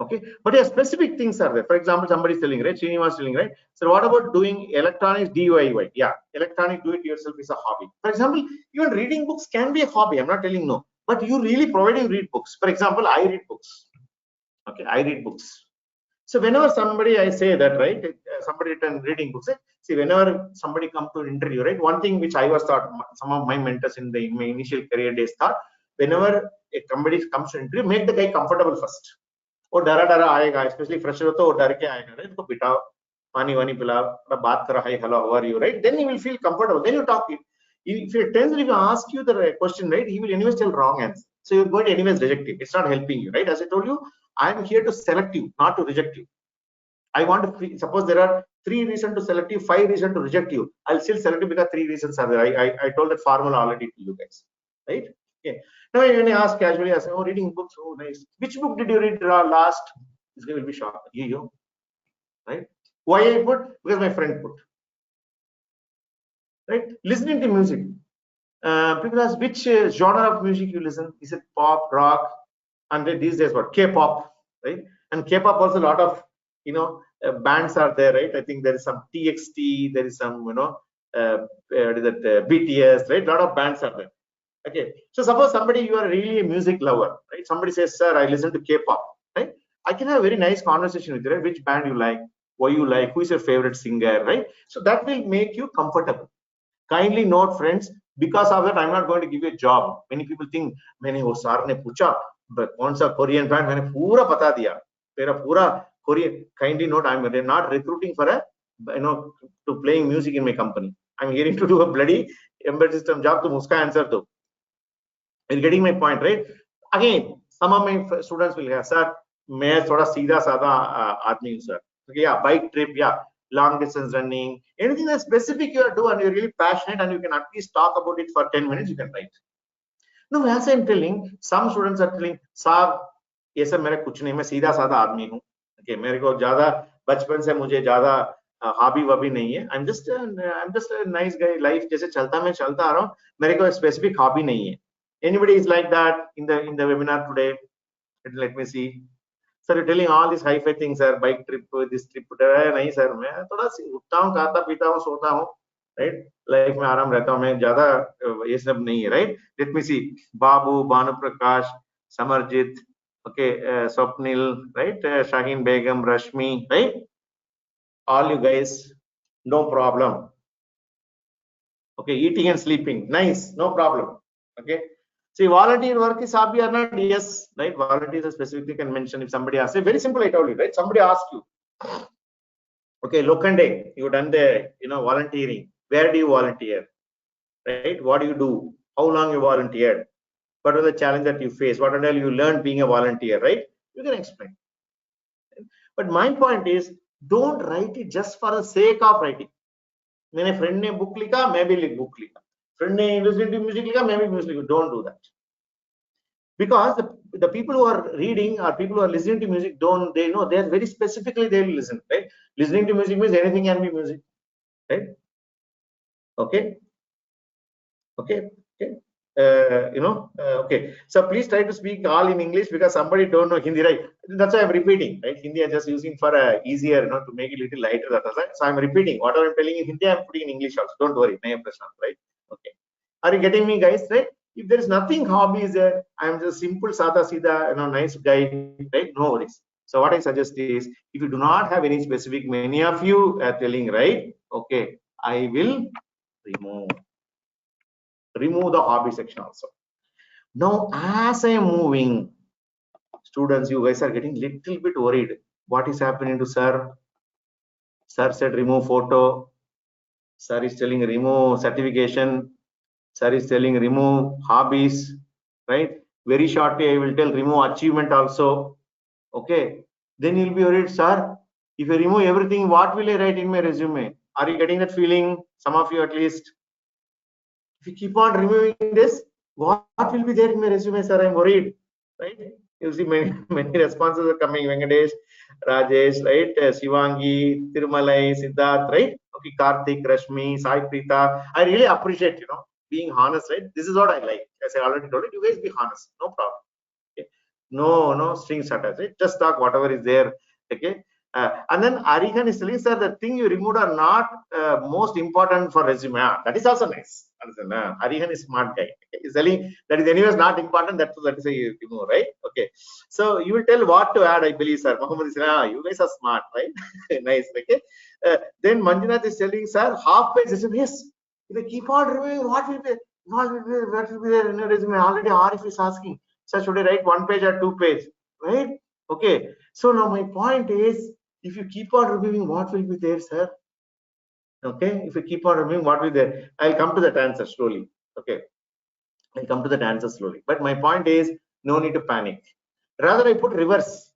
Okay, but yeah, specific things are there. For example, somebody is telling, right? Srinivas is telling, right? So what about doing electronics DIY? Yeah, electronic do it yourself is a hobby. For example, even reading books can be a hobby. I'm not telling no, but you really providing read books. For example, I read books. Okay, I read books. So whenever somebody I say that, right? Somebody written reading books. See, whenever somebody come to an interview, right? One thing which I was taught, some of my mentors in my initial career days thought, whenever somebody comes to interview, make the guy comfortable first. वो डरा आएगा, specially fresher हो तो वो डर के आएगा, right? तो बिठाओ, पानी वानी पिलाओ, बात करो, hi hello how are you, right? Then he will feel comfortable, then you talk. If he tells, if you ask you the question, right, he will anyways tell wrong answer. So you're going to anyways reject it. It's not helping you, right? As I told you, I'm here to select you, not to reject you. I want to suppose there are 3 reasons to select you, 5 reasons to reject you. I'll still select you because 3 reasons are there. I told that formula already to you guys, right? Okay. Now when I ask casually, I say, oh, reading books, oh nice. Which book did you read last? This guy will be shocked. You, right? Why I put? Because my friend put. Right? Listening to music. People ask which genre of music you listen. Is it pop, rock, and these days what K-pop, right? And K-pop also a lot of bands are there, right? I think there is some TXT, there is some BTS, right? A lot of bands are there. Okay, so suppose somebody you are really a music lover, right? Somebody says, sir, I listen to K-pop, right? I can have a very nice conversation with you, right? Which band you like, why you like, who is your favorite singer, right? So that will make you comfortable. Kindly note, friends, because of that, I'm not going to give you a job. Many people think, मैंने वो सार ने पूछा, but कौन सा Korean band मैंने पूरा बता दिया, मेरा पूरा Korean. Kindly note, I'm not recruiting for a to playing music in my company. I'm here to do a bloody embedded system job. तुम उसका answer दो. You're getting my point, right? Again, some of my students will have, sir, मैं थोड़ा सीधा साधा आदमी हूँ, sir. Okay, yeah, bike trip, yeah. Long distance running, anything that's specific you are doing and you're really passionate and you can at least talk about it for 10 minutes, you can write. No, as I'm telling, some students are telling, साहब ये सब मेरा कुछ नहीं, मैं सीधा साधा आदमी हूँ. Okay, मेरे को ज़्यादा बचपन से मुझे ज़्यादा हॉबी वॉबी नहीं है. I'm just a nice guy. Life जैसे चलता मैं चलता आ रहा हूँ. मेरे को specific hobby नहीं है. Anybody is like that in the webinar today? Let me see. Sir, you're telling all these hi-fi things, sir. Bike trip, this trip. नहीं sir, मैं थोड़ा उठता हूँ, खाता पीता हूँ, सोता हूँ, right? Life में आराम रहता हूँ, मैं ज़्यादा ये सब नहीं है, right? Let me see. Babu, Bhanu Prakash, Samarjeet, okay, Swapnil, right? Shaheen Begum, Rashmi, right? All you guys, no problem. Okay, eating and sleeping, nice, no problem. Okay. See, volunteer work is hobby or not? Yes, right? Volunteers specifically can mention if somebody asks. Very simple, I told you, right? Somebody asks you, okay, Lokande, you done the volunteering. Where do you volunteer? Right? What do you do? How long you volunteered? What are the challenge that you face? What all you learned being a volunteer? Right? You can explain. But my point is, don't write it just for the sake of writing. मेरे friend ने book लिखा, मैं भी लिख book लिखा. Friend ने listen to music लिखा, मैं भी music लिखा. Don't do that. Because the people who are reading or people who are listening to music they know they're very specifically they will listen, right? Listening to music means anything can be music, right? Okay. Okay. So please try to speak all in English because somebody don't know Hindi, right? That's why I'm repeating, right? Hindi I'm just using for easier, to make it a little lighter. So I'm repeating whatever I'm telling in Hindi, I'm putting in English also. Don't worry, right? Okay. Are you getting me, guys? Right? If there is nothing hobbies there, I'm just simple, sada sida, nice guy, right? No worries. So what I suggest is, if you do not have any specific, many of you are telling, right? Okay, I will remove the hobby section also. Now, as I am moving, students, you guys are getting little bit worried. What is happening to sir? Sir said remove photo. Sir is telling remove certification. Sir is telling remove hobbies, right? Very shortly, I will tell remove achievement also. Okay. Then you'll be worried, sir. If I remove everything, what will I write in my resume? Are you getting that feeling? Some of you at least. If you keep on removing this, what will be there in my resume, sir? I'm worried, right? You see many responses are coming. Venkatesh, Rajesh, right? Shivangi, Tirumalai, Siddharth, right? Okay, Karthik, Rashmi, Sai Preeta. I really appreciate, being honest, right? This is what I like. As I already told you, you guys be honest, no problem. Okay? No strings attached, right? Just talk whatever is there. Okay. And then Arihan is telling, sir, the thing you removed are not most important for resume. That is also nice. Arihan is smart guy. Okay? He's telling that is anyways not important. That is a remove, right? Okay. So you will tell what to add, I believe, sir. Muhammad is saying, you guys are smart, right? Nice. Okay. Then Manjunath is telling, sir, half page resume. Yes. If I keep on reviewing, what will be there in your resume? Already Arif is asking, sir, should I write 1 page or 2 page? Right? Okay. So now my point is, if you keep on reviewing, what will be there, sir? Okay. If you keep on reviewing, what will be there? I'll come to that answer slowly. Okay. I'll come to that answer slowly. But my point is, no need to panic. Rather, I put reverse.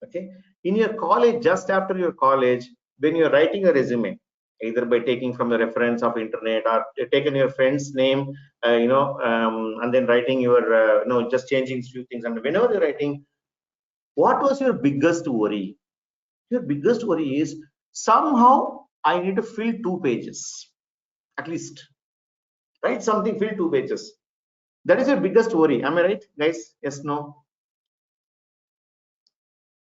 Okay. In your college, just after your college, when you're writing a resume, either by taking from the reference of internet or taking your friend's name, and then writing your, just changing few things. And whenever you're writing, what was your biggest worry? Your biggest worry is somehow I need to fill 2 pages, at least. Write something, fill 2 pages. That is your biggest worry. Am I right, guys? Yes, no?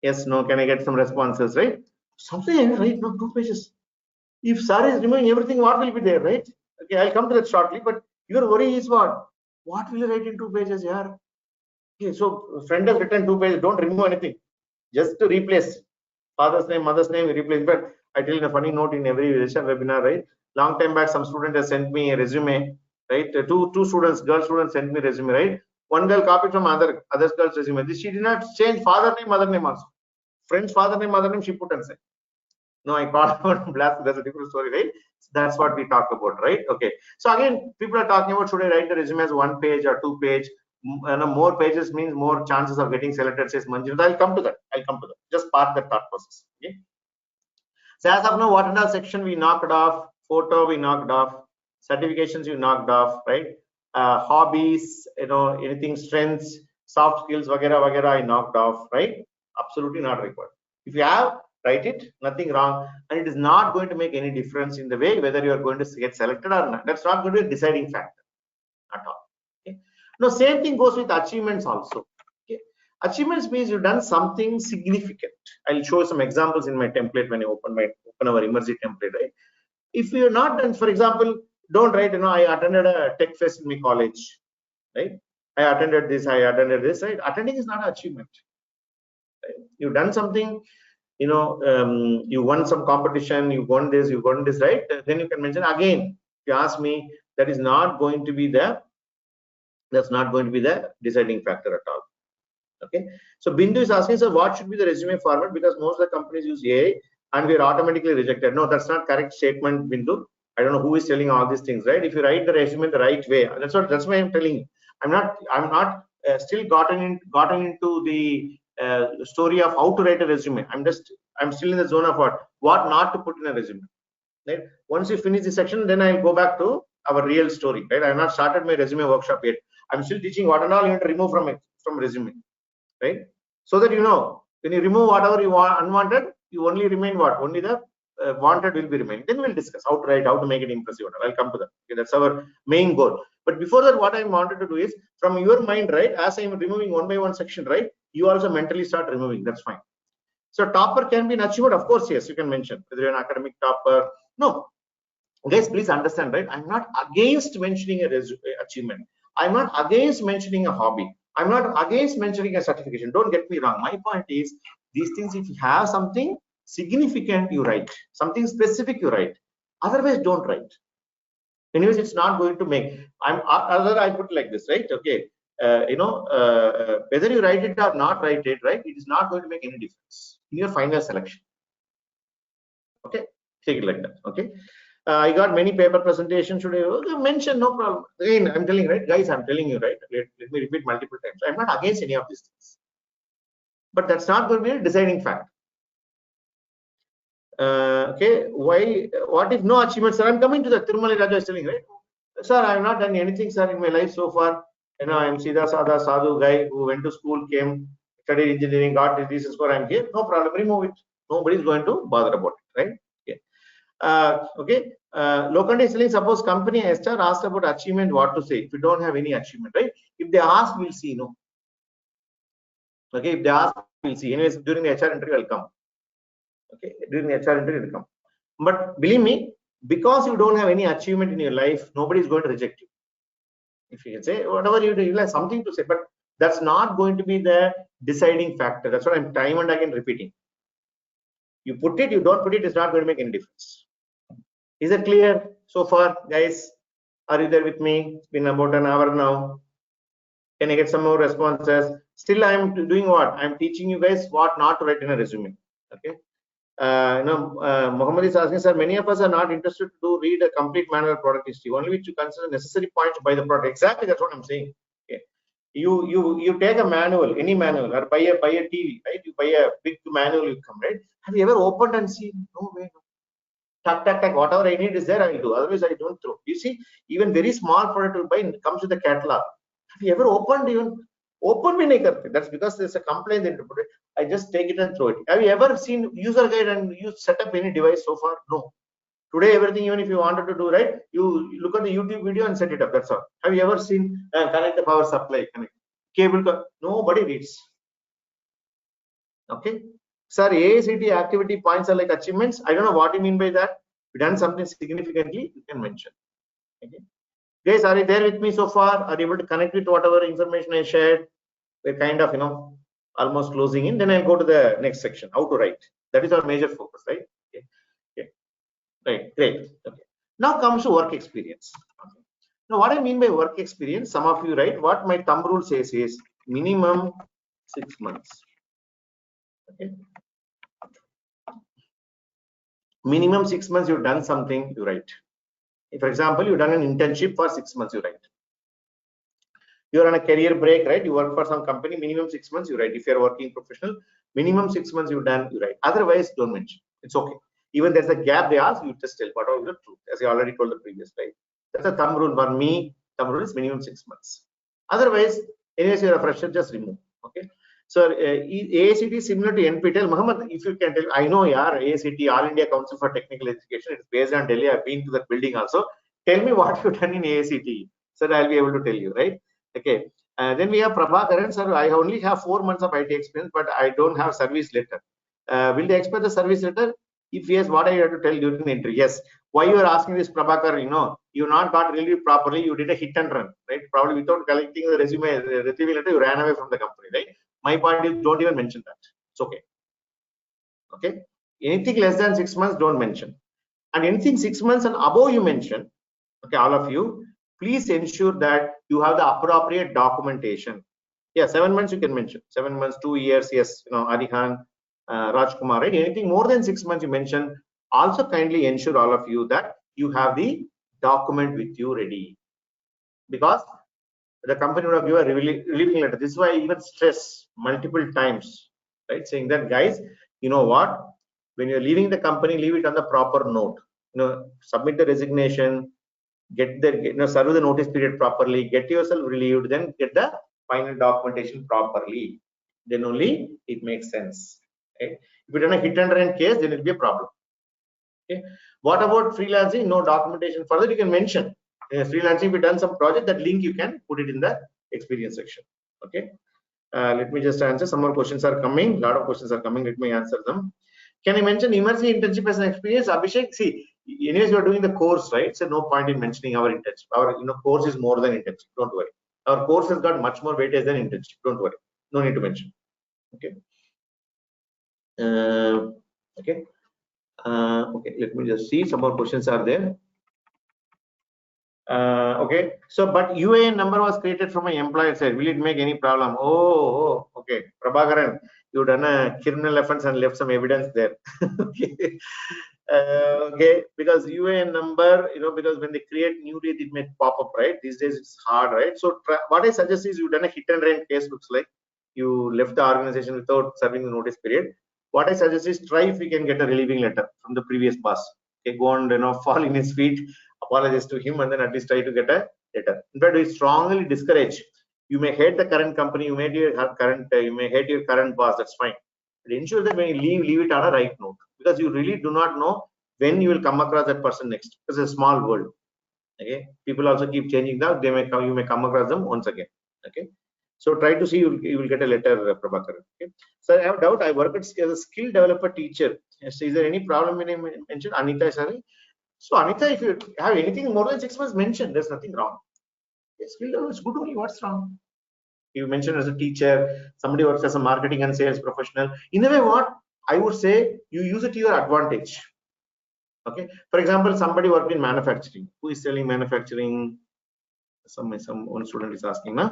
Yes, no? Can I get some responses, right? Something, right? No, 2 pages. If sir is removing everything, what will be there, right? Okay, I'll come to that shortly. But your worry is what? What will you write in 2 pages, yeah? Okay, so friend has written 2 pages. Don't remove anything. Just to replace father's name, mother's name, replace. But I tell you a funny note in every webinar, right? Long time back, some student has sent me a resume, right? Two students, girl students sent me a resume, right? One girl copied from other girl's resume. She did not change father name, mother name also. Friend's father name, mother name, she put and said. No, I called out blast. That's a different story, right? So that's what we talk about, right? Okay. So again, people are talking about, should I write the resume as 1 page or 2 page? More pages means more chances of getting selected, says Manjit. I'll come to that. Just park that thought process. Okay. So as of now, what and all section we knocked off, photo we knocked off, certifications you knocked off, right? Hobbies, anything, strengths, soft skills, vagera, I knocked off, right? Absolutely not required. If you have, write it, nothing wrong, and it is not going to make any difference in the way whether you are going to get selected or not. That's not going to be a deciding factor at all. Okay. Now, same thing goes with achievements also. Okay. Achievements means you've done something significant. I'll show some examples in my template when I open our Emertxe template. Right? If you're not done, for example, don't write, I attended a tech fest in my college, right? I attended this, right? Attending is not an achievement. Right? You've done something, you won some competition, you won this, right? Then you can mention again. If you ask me, that's not going to be the deciding factor at all. Okay. So Bindu is asking, so what should be the resume format? Because most of the companies use AI and we are automatically rejected. No, that's not correct statement, Bindu. I don't know who is telling all these things, right? If you write the resume the right way, that's why I'm telling you. I'm not still gotten into the story of how to write a resume. I'm still in the zone of what not to put in a resume. Right? Once you finish the section, then I'll go back to our real story. Right? I have not started my resume workshop yet. I'm still teaching what and all you have to remove from resume. Right? So that when you remove whatever you want unwanted, you only remain what? Only the wanted will be remaining. Then we'll discuss how to write, how to make it impressive. I'll come to that. Okay, that's our main goal. But before that, what I wanted to do is, from your mind, right, as I'm removing one by one section, right, you also mentally start removing. That's fine. So topper can be an achievement, of course. Yes, you can mention whether you're an academic topper. No, guys, please understand, right? I'm not against mentioning a achievement. I'm not against mentioning a hobby. I'm not against mentioning a certification. Don't get me wrong. My point is, these things, if you have something significant, you write. Something specific, you write. Otherwise, don't write. Anyways, it's not going to make. I put it like this, right? Okay. Whether you write it or not write it, right? It is not going to make any difference in your final selection. Okay. Take it like that. Okay. I got many paper presentations today. Mention, no problem. Again, I'm telling you, right, guys, I'm telling you, right. Let me repeat multiple times. I'm not against any of these things, but that's not going to be a deciding factor. Okay, why? What if no achievements, sir? I'm coming to the Tirumala Raja is telling, right, sir, I have not done anything, sir, in my life so far. I'm Siddha Sada Sadhu guy who went to school, came, studied engineering, got this decent score. I'm here. No problem. Remove it. Nobody's going to bother about it, right? Okay. Lokandi is telling, suppose company HR asked about achievement, what to say if you don't have any achievement, right? If they ask, we'll see. No. Okay. If they ask, we'll see. Anyways, during the HR interview, I'll come. Okay. During the HR interview, I'll come. But believe me, because you don't have any achievement in your life, nobody is going to reject you. If you can say whatever you do, you'll have something to say, but that's not going to be the deciding factor. That's what I'm time and again repeating. You put it, you don't put it, it's not going to make any difference. Is it clear so far, guys? Are you there with me? It's been about an hour now. Can I get some more responses? Still, I'm doing what? I'm teaching you guys what not to write in a resume. Okay. Muhammad is asking, sir, many of us are not interested to read a complete manual product history, only which you consider necessary points to buy the product. Exactly, that's what I'm saying. Okay. You take a manual, any manual, or buy a TV, right? You buy a big manual, you come, right? Have you ever opened and seen? No way. No. Tuck, whatever I need is there, I will do. Otherwise, I don't throw. You see, even very small product to buy comes with a catalog. Have you ever opened even? Open भी नहीं करते. That's because there's a complaint into it. I just take it and throw it. Have you ever seen user guide and you set up any device so far? No. Today, everything, even if you wanted to do, right, you look at the YouTube video and set it up. That's all. Have you ever seen connect the power supply, connect cable? Nobody reads. Okay. Sir, AACT activity points are like achievements. I don't know what you mean by that. If you done something significantly, you can mention. Okay. Guys, are you there with me so far? Are you able to connect with whatever information I shared? We're kind of, almost closing in. Then I'll go to the next section, how to write. That is our major focus, right? Okay. Okay. Right. Great. Okay. Now comes to work experience. Okay. Now, what I mean by work experience, some of you, right? What my thumb rule says is minimum 6 months. Okay. Minimum 6 months you've done something, you write. If, for example, you've done an internship for 6 months, you write. You're on a career break, right? You work for some company, minimum 6 months, you write. If you're working professional, minimum 6 months you've done, you write. Otherwise, don't mention. It's okay. Even there's a gap they ask, you just tell whatever the truth, as I already told the previous slide. That's a thumb rule for me. Thumb rule is minimum 6 months. Otherwise, anyways, you're a fresher, just remove. Okay. So AACT is similar to NPTEL. Muhammad, if you can tell, I know, AACT, All India Council for Technical Education, it's based on Delhi. I've been to that building also. Tell me what you've done in AACT. So I'll be able to tell you, right? Okay. Then we have Prabhakaran, sir. I only have 4 months of IT experience, but I don't have service letter. Will they expect the service letter? If yes, what I have to tell during the interview? Yes. Why you are asking this, Prabhakar? You not got relieved properly. You did a hit and run, right? Probably without collecting the resume, retrieving letter, you ran away from the company, right? My point is, don't even mention that. It's okay. Okay. Anything less than 6 months, don't mention. And anything 6 months and above you mention. Okay, all of you, please ensure that you have the appropriate documentation. Yeah, 7 months you can mention. 7 months, 2 years, yes, Arihan, Rajkumar, right? Anything more than 6 months you mention. Also kindly ensure, all of you, that you have the document with you ready. Because the company would have given a relieving letter. This is why I even stress multiple times, right? Saying that, guys, you know what? When you're leaving the company, leave it on the proper note. Submit the resignation, get the serve the notice period properly, get yourself relieved, then get the final documentation properly. Then only it makes sense. Okay? If you done a hit and run case, then it'll be a problem. Okay. What about freelancing? No documentation. Further, you can mention freelancing. If you done some project, that link you can put it in the experience section. Okay. Let me just answer. Some more questions are coming. A lot of questions are coming. Let me answer them. Can I mention Emertxe internship as an experience? Abhishek, see, anyways, you are doing the course, right? So no point in mentioning our internship. Our course is more than internship. Don't worry. Our course has got much more weightage than internship. Don't worry. No need to mention. Okay. Okay. Okay. Let me just see. Some more questions are there. Okay. So, but UAN number was created from my employer side. Will it make any problem? Oh, okay. Prabhakaran, you done a criminal offense and left some evidence there. Okay. Okay, because UAN number, because when they create new date, it may pop up, right? These days it's hard, right? So what I suggest is you done a hit and run case, looks like you left the organization without serving the notice period. What I suggest is try if we can get a relieving letter from the previous boss. Okay, go and fall in his feet, apologize to him, and then at least try to get a letter. In fact, we strongly discourage. You may hate the current company, you may hate your current boss. That's fine. But ensure that when you leave it on a right note, because you really do not know when you will come across that person next. It's a small world. Okay, people also keep changing that. You may come across them once again. Okay, so try to see you will get a letter, Prabhakar. Okay, so I have a doubt. I work as a skill developer teacher. Is there any problem when I mention Anita? Sorry. So Anita, if you have anything more than 6 months, mention. There's nothing wrong. Skill development is good only. What's wrong? You mentioned as a teacher, somebody works as a marketing and sales professional. In a way, what I would say, you use it to your advantage. Okay. For example, somebody worked in manufacturing. Who is selling manufacturing? One student is asking, na?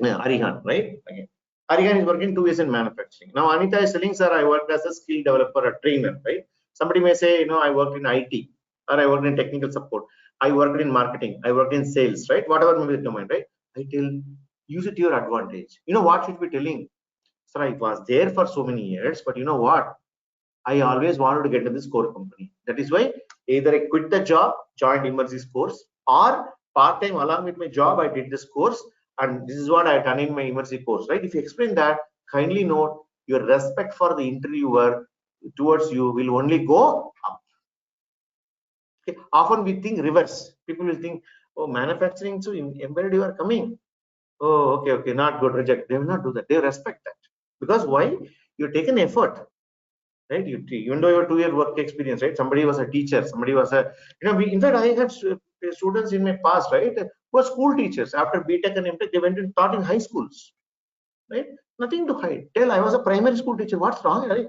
Yeah, Arihan, right? Okay. Arigan is working 2 years in manufacturing. Now Anita is telling, sir, I worked as a skill developer, a trainer, right? Somebody may say, you know, I worked in IT, or I worked in technical support, I worked in marketing, I worked in sales, right? Whatever may be the domain, right? I tell, use it to your advantage. You know what should be telling? Sir, I was there for so many years, but you know what? I always wanted to get to this core company. That is why either I quit the job, joined Emertxe's course, or part-time along with my job, I did this course, and this is what I have done in my Emertxe course, right? If you explain that, kindly note your respect for the interviewer towards you will only go up. Okay. Often we think reverse. People will think, oh, manufacturing, so embedded you are coming. Oh, okay, not good, reject. They will not do that. They respect that. Because why? You take an effort. Right, even though you have 2-year work experience, right? Somebody was a teacher, somebody was a, you know, in fact, I had students in my past, right, who were school teachers. After BTech and MTech, they went and taught in high schools, right? Nothing to hide. Tell, I was a primary school teacher. What's wrong, right?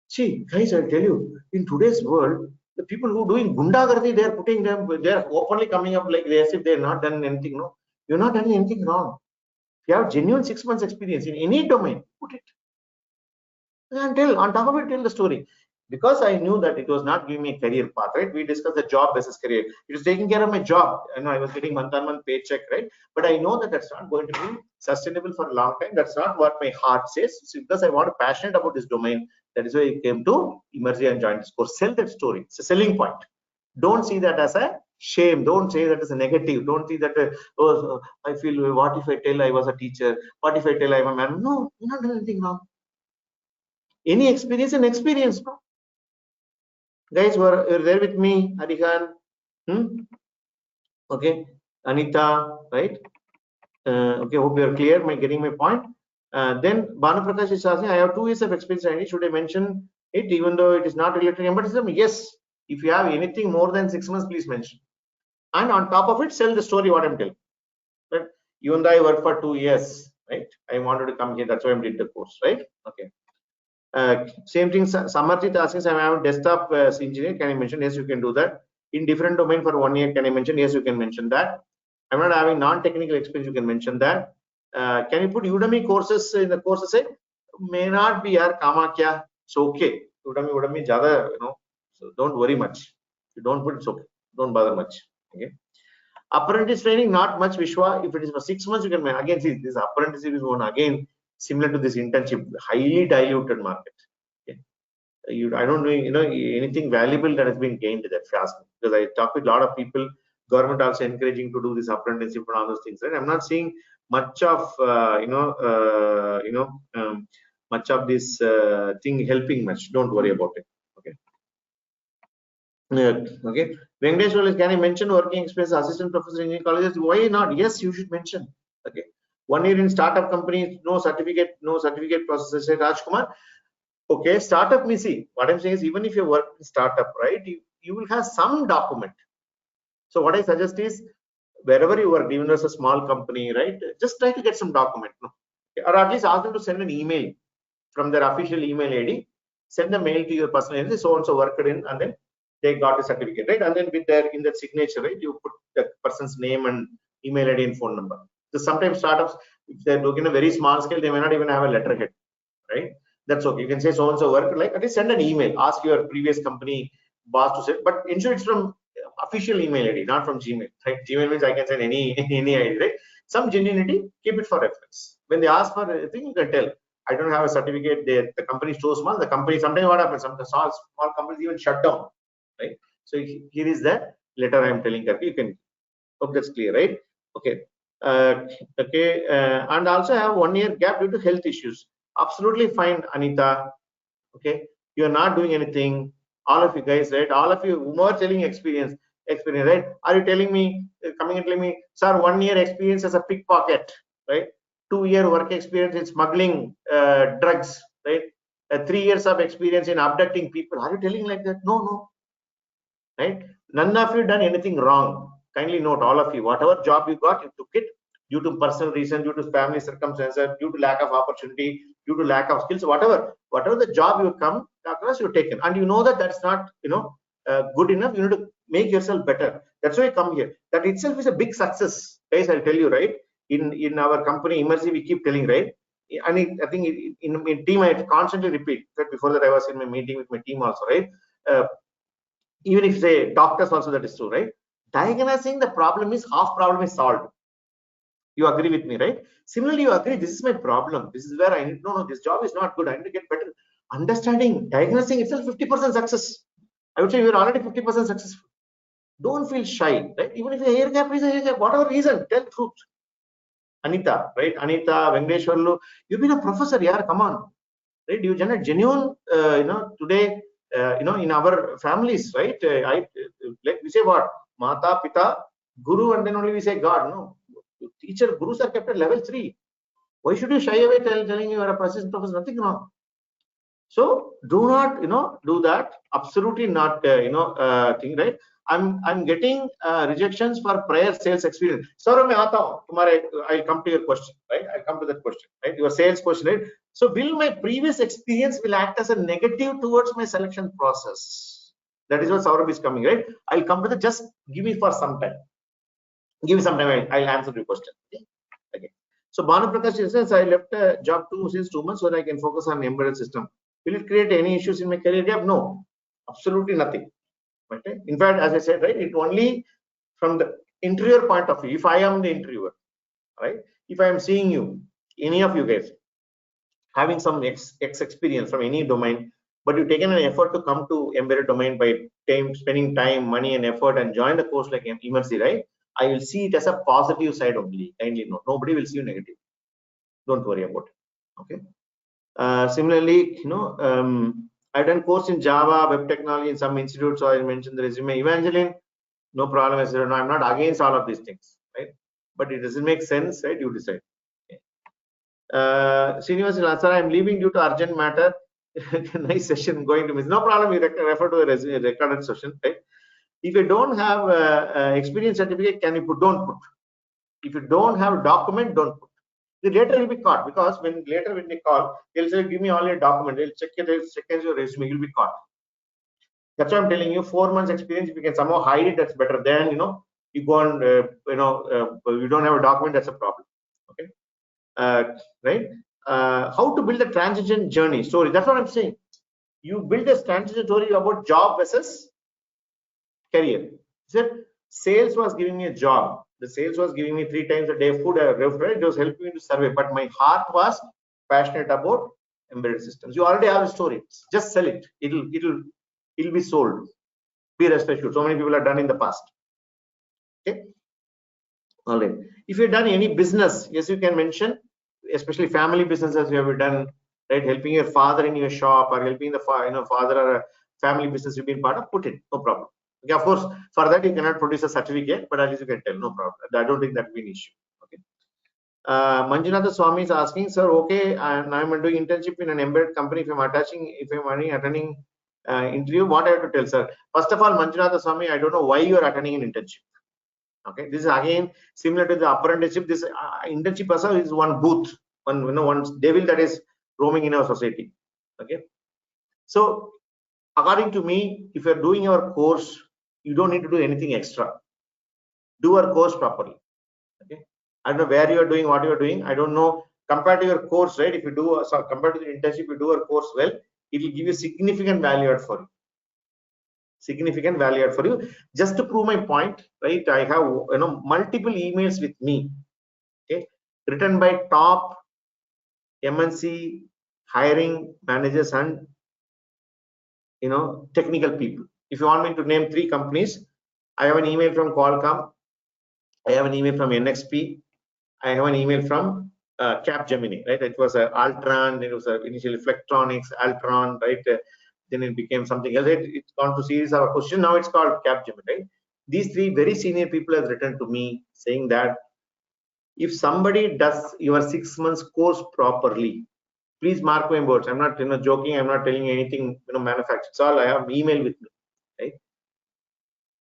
See, guys, I'll tell you, in today's world, the people who are doing gundagardi, they're putting them, they're openly coming up like as if they're not done anything. No, you're not done anything wrong. If you have genuine 6 months experience in any domain, put it. And tell, on top of it, tell the story. Because I knew that it was not giving me a career path, right? We discussed the job versus career. It was taking care of my job. And I was getting month-on-month paycheck, right? But I know that that's not going to be sustainable for a long time. That's not what my heart says. So because I want to passionate about this domain, that is why I came to Emertxe and joined this course. Sell that story. It's a selling point. Don't see that as a shame. Don't say that as a negative. Don't see that, oh, I feel, what if I tell I was a teacher? What if I tell I'm a man? No, you're not doing anything wrong. Any experience and experience, no? Guys, you're there with me, Harihan, okay, Anita, right? Okay, hope you're clear. Getting my point. Then Banu Prakash is asking, I have 2 years of experience. Should I mention it, even though it is not related to embedded? Yes. If you have anything more than 6 months, please mention. And on top of it, sell the story what I'm telling. But even though I worked for 2 years, right? I wanted to come here. That's why I did the course, right? Okay. Same thing, Samarjit asking, I am a desktop engineer. Can I mention? Yes, you can do that. In different domain for 1 year, can I mention? Yes, you can mention that. I'm not having non-technical experience. You can mention that. Can you put Udemy courses in the courses? May not be yaar, kama kya. It's okay. Udemy, jada, you know. So don't worry much. You don't put, it's okay. Don't bother much. Okay. Apprentice training, not much, Vishwa. If it is for 6 months, you can again see this apprenticeship is one again. Similar to this internship, highly diluted market. Okay. I don't know, you know, anything valuable that has been gained that fast, because I talk with a lot of people. Government also encouraging to do this apprenticeship and all those things. Right? I'm not seeing much of much of this thing helping much. Don't worry about it. Okay. Okay. Venkatesh, can I mention working experience assistant professor in engineering colleges? Why not? Yes, you should mention. Okay. 1 year in startup companies, no certificate process. Say Rajkumar. Okay, startup me see. What I'm saying is, even if you work in startup, right, you will have some document. So what I suggest is, wherever you work, even as a small company, right, just try to get some document, no? Or at least ask them to send an email from their official email ID. Send a mail to your personal email, so and so worked in, and then they got a certificate, right? And then with their in that signature, right, you put the person's name and email ID and phone number. So sometimes startups, if they're looking at a very small scale, they may not even have a letterhead, right? That's okay. You can say so and so work, like at least send an email, ask your previous company boss to send, but ensure it's from official email ID, not from Gmail. Right? Gmail means I can send any ID, right? Some genuinity, keep it for reference. When they ask for a thing, you can tell, I don't have a certificate. The company is so small. The company, sometimes what happens, some small companies even shut down, right? So here is the letter I'm telling you. You can, hope that's clear, right? Okay. Okay. And also have 1 year gap due to health issues. Absolutely fine, Anita. Okay. You are not doing anything. All of you guys, right? All of you who are telling experience, right? Are you telling me, coming and telling me, sir, 1 year experience as a pickpocket, right? 2 year work experience in smuggling drugs, right? 3 years of experience in abducting people. Are you telling like that? No. Right? None of you done anything wrong. Kindly note, all of you, whatever job you got, you took it due to personal reason, due to family circumstances, due to lack of opportunity, due to lack of skills, whatever the job you come across, you've taken, and you know that that's not, you know, good enough. You need to make yourself better. That's why you come here. That itself is a big success, guys. I'll tell you, right? In our company Emertxe, we keep telling, right? I think in team I constantly repeat that. Before that I was in my meeting with my team also, right? Even if say doctors also, that is true, right? Diagnosing the problem is half problem is solved. You agree with me, right? Similarly, you agree, this is my problem, this is where I need, no, this job is not good, I need to get better. Understanding, diagnosing itself 50% success. I would say you're already 50% successful. Don't feel shy, right? Even if a hair gap is a hair gap, whatever reason, tell truth. Anita, right? Anita, Venkateshwarlu, you've been a professor, yeah, come on, right? You generate genuine, today, in our families, right? Like we say what? Mata, Pita, Guru, and then only we say God, no? Teacher, Gurus are kept at level 3. Why should you shy away telling you are a assistant professor? Nothing wrong. So do not, do that. Absolutely not, thing, right? I'm getting rejections for prior sales experience. Sir, I'll come to your question, right? I'll come to that question, right? Your sales question, right? So will my previous experience will act as a negative towards my selection process? That is what Saurabh is coming, right? I'll come to that. Just give me for some time. Give me some time. I'll answer your question. Okay. So Bhanu Prakash says, I left a job since 2 months so that I can focus on embedded system. Will it create any issues in my career gap? No, absolutely nothing. Okay. In fact, as I said, right, it only from the interviewer point of view. If I am the interviewer, right, if I am seeing you, any of you guys having some X experience from any domain, but you've taken an effort to come to embedded domain by spending time, money, and effort, and join the course like Emertxe, right? I will see it as a positive side only. Kindly note, nobody will see you negative. Don't worry about it. Okay. Similarly, I've done course in Java, web technology in some institutes, so I mentioned the resume. Evangeline, no problem. I said, no, I'm not against all of these things, right? But it doesn't make sense, right? You decide. Srinivas, sir, I'm leaving due to urgent matter. Nice session, going to miss. No problem. You refer to the resume, recorded session, right? If you don't have experience certificate, can you put? Don't put. If you don't have a document, don't put. The later will be caught, because when they call, they'll say, give me all your document. They'll check your resume. You'll be caught. That's why I'm telling you, 4 months experience. If you can somehow hide it, that's better than you go and you don't have a document. That's a problem. Okay, right? How to build a transition journey story? That's what I'm saying. You build a transition story about job versus career. Said sales was giving me a job. The sales was giving me 3 times a day food. It was helping me to survey, but my heart was passionate about embedded systems. You already have a story. Just sell it. It'll be sold. Be rest assured. So many people have done in the past. Okay. All right. If you've done any business, yes, you can mention, especially family businesses you have done, right? Helping your father in your shop, or helping the father or a family business you've been part of. Put it. No problem. Okay, of course, for that you cannot produce a certificate, but at least you can tell. No problem. I don't think that will be an issue. Okay. Manjunatha Swami is asking, sir, okay, and I'm doing internship in an embedded company. If I'm attending interview, what I have to tell, sir? First of all, Manjunatha Swami, I don't know why you are attending an internship. Okay, this is again similar to the apprenticeship. This internship also is one booth, one devil that is roaming in our society. Okay, so according to me, if you're doing your course, you don't need to do anything extra. Do your course properly. Okay, I don't know where you are doing, what you are doing. I don't know. Compared to your course, right? If you do, so compared to the internship, you do your course well, it will give you significant value add for you. Significant value add for you. Just to prove my point, right? I have multiple emails with me, okay, written by top MNC hiring managers and technical people. If you want me to name 3 companies, I have an email from Qualcomm, I have an email from NXP, I have an email from Capgemini, right? It was Altran, it was initially Flectronics, Altron, right? Then it became something else. It's gone to series of a question. Now it's called Capgemini, right? These 3 very senior people have written to me saying that if somebody does your 6 months course properly, please mark my words. I'm not joking. I'm not telling you anything manufactured. It's all I have email with me, right?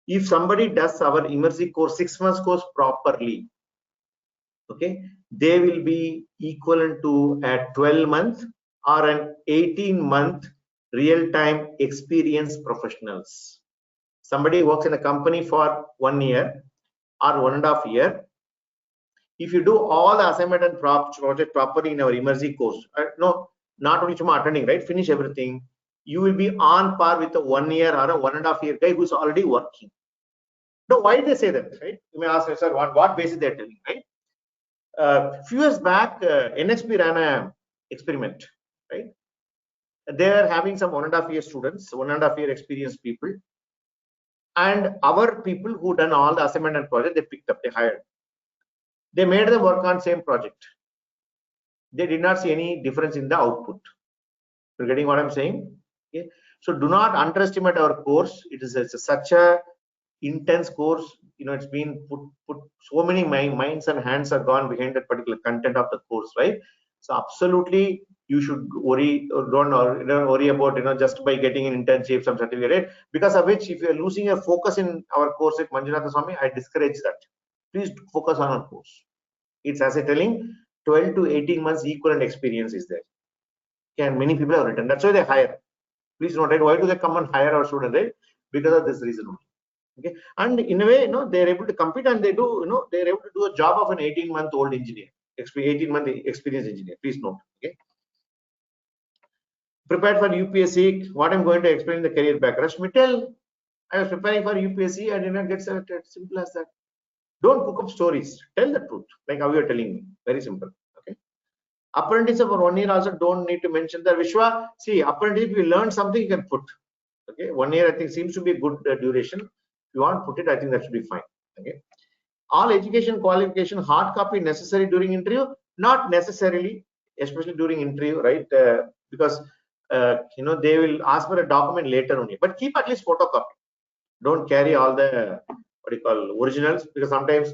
If somebody does our Emertxe course 6 months course properly, okay, they will be equivalent to a 12-month or an 18-month real-time experience professionals. Somebody works in a company for 1 year or 1.5 years, if you do all the assignment and project properly in our Emertxe course, no, not only attending, right? Finish everything. You will be on par with a 1 year or a 1.5 year guy who's already working. No, why they say that, right? You may ask, sir, what basis they're telling, right? Few years back, NHP ran a experiment, right? They are having some 1.5 year students, 1.5 year experienced people, and our people who done all the assignment and project, they picked up, they hired. They made them work on same project. They did not see any difference in the output. You're getting what I'm saying? Okay. So do not underestimate our course. It is such a intense course. You know, it's been put so many minds and hands are gone behind that particular content of the course, right? So absolutely, you should worry or don't worry about just by getting an internship, some certificate, right? Because of which, if you are losing your focus in our course at Manjunatha Swami, I discourage that. Please focus on our course. It's, as I telling, 12 to 18 months equivalent experience is there. Okay, and many people have written. That's why they hire. Please note, right? Why do they come and hire our student, right? Because of this reason. Okay, and in a way, they're able to compete, and they do, they're able to do a job of an 18-month-old engineer, 18-month experienced engineer. Please note. Okay. Prepared for UPSC. What I'm going to explain the career back. Rush Mittal, I was preparing for UPSC. I did not get selected. Simple as that. Don't cook up stories. Tell the truth, like how you're telling me. Very simple. Okay. Apprenticeship for 1 year also don't need to mention that. Vishwa, see, apprenticeship, you learn something, you can put. Okay, 1 year I think seems to be a good duration. If you want to put it, I think that should be fine. Okay. All education qualification hard copy necessary during interview? Not necessarily, especially during interview, right? Because they will ask for a document later only. But keep at least photocopy. Don't carry all the originals, because sometimes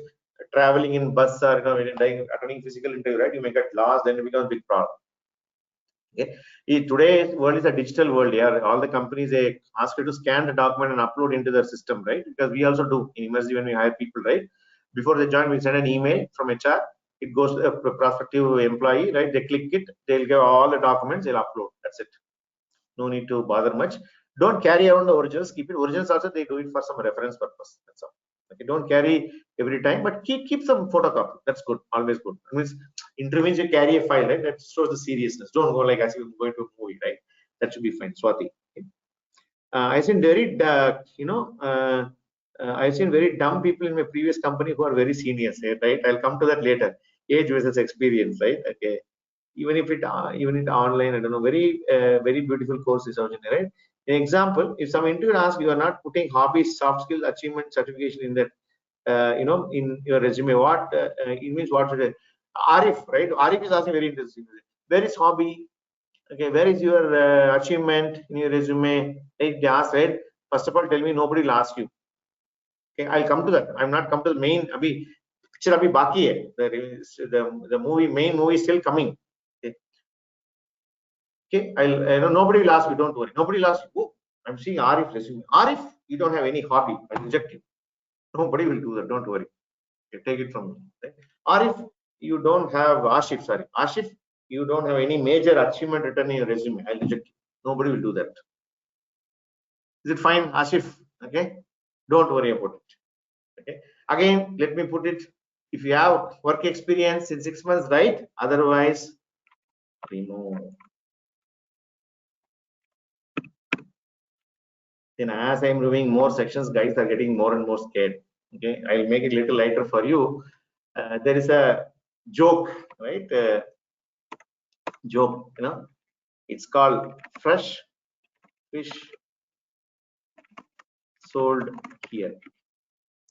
traveling in bus or attending physical interview, right? You may get lost, then it becomes a big problem. Okay. Today's world is a digital world. Yeah, all the companies, they ask you to scan the document and upload into their system, right? Because we also do in Emertxe when we hire people, right? Before they join, we send an email from HR. It goes to a prospective employee, right? They click it, they'll give all the documents, they'll upload. That's it. No need to bother much. Don't carry around the originals. Keep it. Originals also, they do it for some reference purpose. That's all. Okay, don't carry every time, but keep some photocopy. That's good. Always good. It means interviews, you carry a file, right? That shows the seriousness. Don't go like as if you're going to a movie, right? That should be fine. Swati. Okay. I've seen I've seen very dumb people in my previous company who are very seniors, right? I'll come to that later. Age versus experience, right? Okay. Even if it online, I don't know. Very beautiful course is out there, right? An example: if some interviewer asks, you are not putting hobbies, soft skills, achievement, certification in that, in your resume. What it means? What should it? Arif, right? Arif is asking very interesting. Where is hobby? Okay, where is your achievement in your resume? Right? They ask, right? First of all, tell me, nobody will ask you. Okay, I'll come to that. I'm not come to the main. Picture abhi baki hai. The main movie is still coming. Okay, nobody will ask you, don't worry. Nobody will ask you. Oh, I'm seeing Arif resume. Arif, you don't have any hobby. I'll reject you. Nobody will do that. Don't worry. Okay, take it from me. Right? Arif, you don't have Ashif. Sorry, Ashif, you don't have any major achievement written in your resume. I'll reject you. Nobody will do that. Is it fine, Ashif? Okay, don't worry about it. Okay. Again, let me put it. If you have work experience in 6 months, right? Otherwise, remove. Then as I'm reviewing more sections, guys are getting more and more scared. Okay, I'll make it a little lighter for you. There is a joke, right? Joke, it's called fresh fish sold here.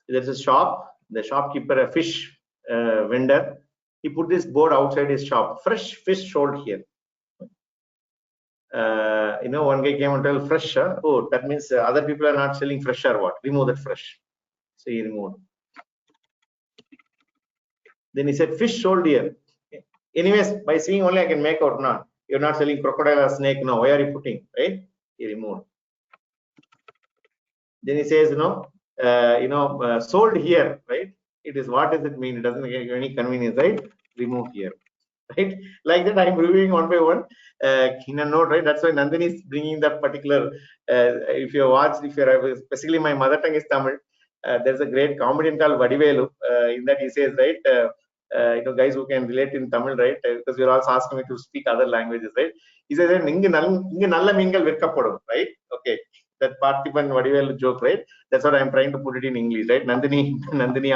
There's a shop, the shopkeeper, a fish vendor, he put this board outside his shop, fresh fish sold here. One guy came and told fresh. Oh, that means other people are not selling fresh or what? Remove that fresh. So he removed. Then he said fish sold here. Okay. Anyways, by seeing only I can make out now. You're not selling crocodile or snake. No, why are you putting? Right? He removed. Then he says, sold here, right? It is, what does it mean? It doesn't give any convenience, right? Remove here. Right, like that I'm reviewing one by one in a note, right? That's why Nandini is bringing that particular. If you watch, basically my mother tongue is Tamil. There's a great comedian called Vadivelu. In that he says, right, guys who can relate in Tamil, right? Because you're also asking me to speak other languages, right? He says, "Inge nalla meengal vekkapodum," right? Okay, that Parthiban Vadivel joke, right? That's what I'm trying to put it in English, right? Nandini,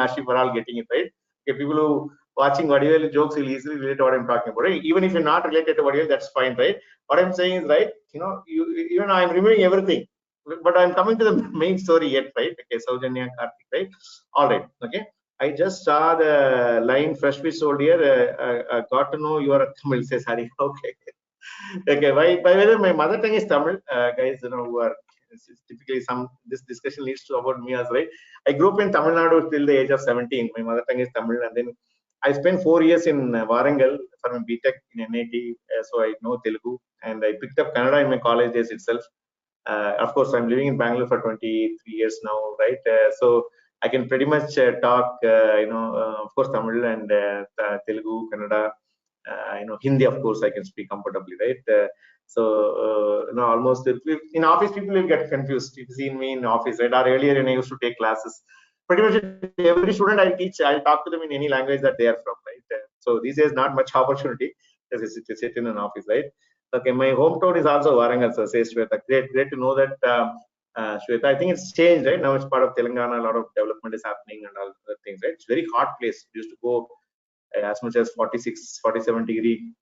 Ashif are all getting it, right? Okay, people who watching Vadivel jokes will easily relate to what I'm talking about, right? Even if you're not related to Vadivel, that's fine, right? What I'm saying is, right? Even I'm removing everything, but I'm coming to the main story yet, right? Okay, Saujanya, Karthik, right? All right, okay. I just saw the line fresh fish sold here. Got to know you are a Tamil. Says Hari. Okay. Okay. By the way, my mother tongue is Tamil. Guys, who are typically this discussion leads to about me as right. I grew up in Tamil Nadu till the age of 17. My mother tongue is Tamil, and then I spent 4 years in Warangal for my BTech in NIT. So I know Telugu, and I picked up Kannada in my college days itself. Of course, I'm living in Bangalore for 23 years now, right? So I can pretty much talk, of course, Tamil and Telugu, Kannada, Hindi, of course, I can speak comfortably, right? Almost in office, people will get confused. You've seen me in office, right? Or earlier when I used to take classes, pretty much every student I teach, I'll talk to them in any language that they are from, right? So these days, not much opportunity to sit in an office, right? Okay, my hometown is also Warangal, so says Shweta. Great to know that, Shweta. I think it's changed, right? Now it's part of Telangana. A lot of development is happening and all other things, right? It's very hot place. It used to go as much as 46, 47 degree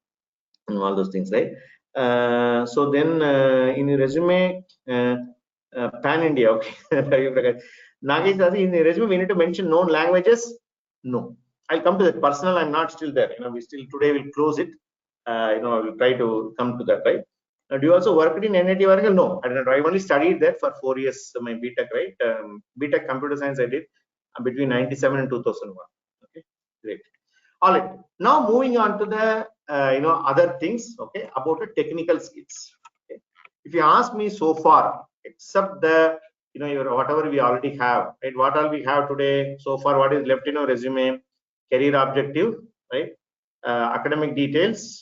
and all those things, right? So then in your resume, pan India, okay. Nagesh, in the resume, we need to mention known languages. No, I'll come to that. Personal, I'm not still there. We still today will close it. I will try to come to that, right? Do you also work in NIT Warangal? No, I don't know. I only studied there for 4 years, my BTech, right? BTech Computer Science I did between 97 and 2001. Okay, great. All right. Now moving on to the other things, okay, about the technical skills. Okay. If you ask me so far, except the whatever we already have, right? What all we have today so far? What is left in our resume? Career objective, right? Academic details.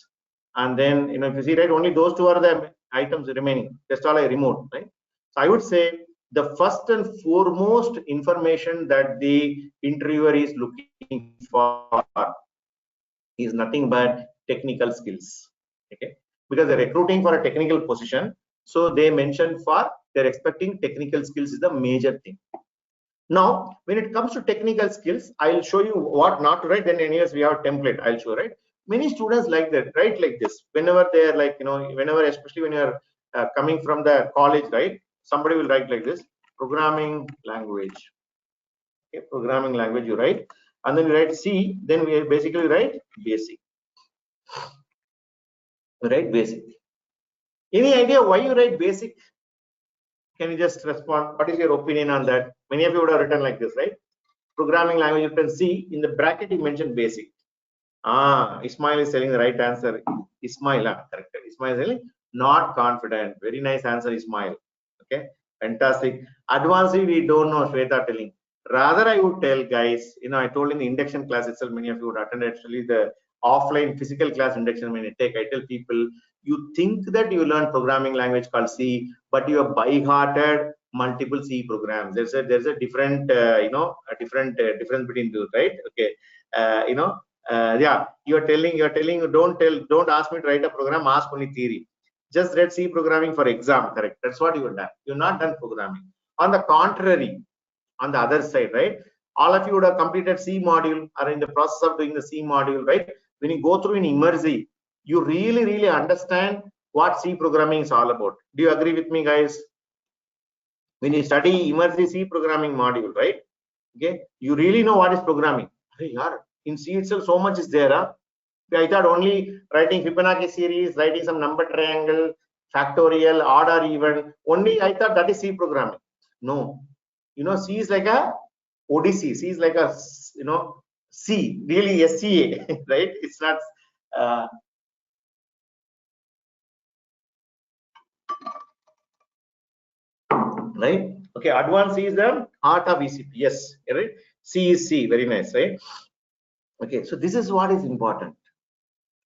And then, if you see, right, only those two are the items remaining. That's all I removed, right? So I would say the first and foremost information that the interviewer is looking for is nothing but technical skills. Okay, because they're recruiting for a technical position, so they mentioned they're expecting technical skills is the major thing. Now, when it comes to technical skills, I'll show you what not to write. Then, anyways, we have a template. I'll show, right? Many students like that, write like this. Whenever they're like, whenever, especially when you're coming from the college, right? Somebody will write like this: programming language. Okay, programming language, you write, and then you write C. Then we basically write basic. Write basic. Any idea why you write basic? Can you just respond? What is your opinion on that? Many of you would have written like this, right? Programming language, you can see in the bracket you mentioned basic. Ismail is telling the right answer. Ismail, correct. Ismail is telling not confident. Very nice answer, Ismail. Okay, fantastic. Advanced, we don't know. Shweta telling. Rather, I would tell guys, I told in the induction class itself, many of you would attend actually the offline physical class induction when I tell people, you think that you learn programming language called C, but you have by-hearted multiple C programs. There's a different, a different difference between those, right? Okay, yeah, you're telling, don't ask me to write a program, ask only theory. Just read C programming for exam, correct? That's what you have done. You're not done programming. On the contrary, on the other side, right? All of you would have completed C module, or in the process of doing the C module, right? When you go through in Emertxe, you really understand what C programming is all about. Do you agree with me, guys? When you study Emertxe C programming module, right? Okay, you really know what is programming. In C itself, so much is there. I thought only writing Fibonacci series, writing some number triangle, factorial, odd or even. Only I thought that is C programming. No, C is like a Odyssey. C is like a C, really SCA, right? It's not. Right? Okay, advanced C is the art of ECP. Yes, right? C is C. Very nice, right? Okay, so this is what is important.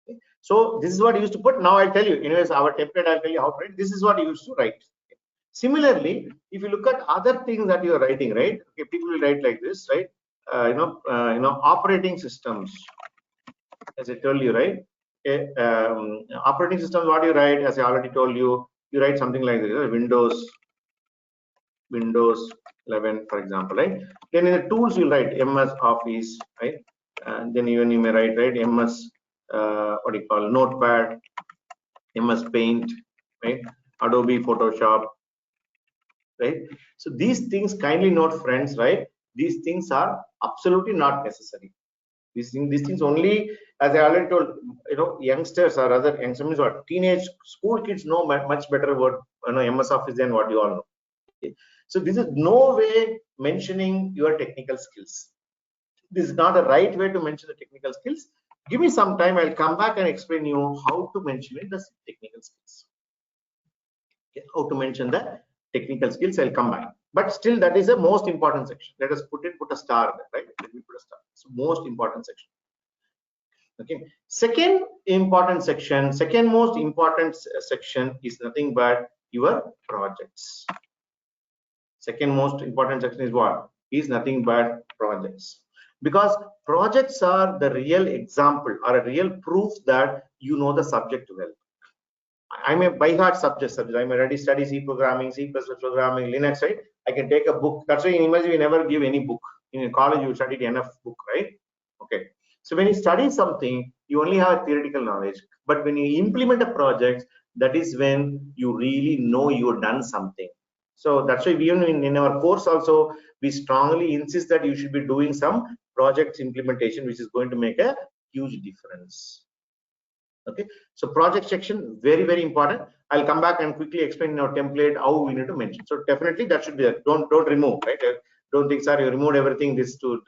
Okay. So this is what you used to put. Now I'll tell you. Anyways, our template, I'll tell you how to write. This is what you used to write. Okay. Similarly, if you look at other things that you are writing, right? Okay, people will write like this, right? Operating systems. as I told you, right? Okay, operating system, what you write, as I already told you, you write something like this, Windows 11, for example, right? Then in the tools you write MS Office, right? And then even you may write, right, MS what do you call, Notepad, MS Paint, right? Adobe Photoshop, right? So these things, kindly note, friends, right? These things are absolutely not necessary. These things only, as I already told, youngsters or other youngsters or teenage school kids know much better what MS Office than what you all know. Okay? So this is no way mentioning your technical skills. This is not a right way to mention the technical skills. Give me some time, I'll come back and explain you how to mention the technical skills. Okay? How to mention the technical skills, I'll come back. But still, that is the most important section. Let us put a star there, right? Let me put a star. It's the most important section. Okay. Second most important section is nothing but your projects. Second most important section is what? Is nothing but projects. Because projects are the real example or a real proof that you know the subject well. I'm a by heart subject. I'm already study C programming, C++ programming, Linux, right? I can take a book. That's why in Emertxe we never give any book. In college you studied enough book, right? Okay. So when you study something, you only have theoretical knowledge. But when you implement a project, that is when you really know you've done something. So that's why we even in our course also, we strongly insist that you should be doing some projects implementation, which is going to make a huge difference. Okay, so project section, very, very important. I'll come back and quickly explain in our template how we need to mention. So definitely that should be there. Don't remove, right? Don't think, sir, you removed everything. These two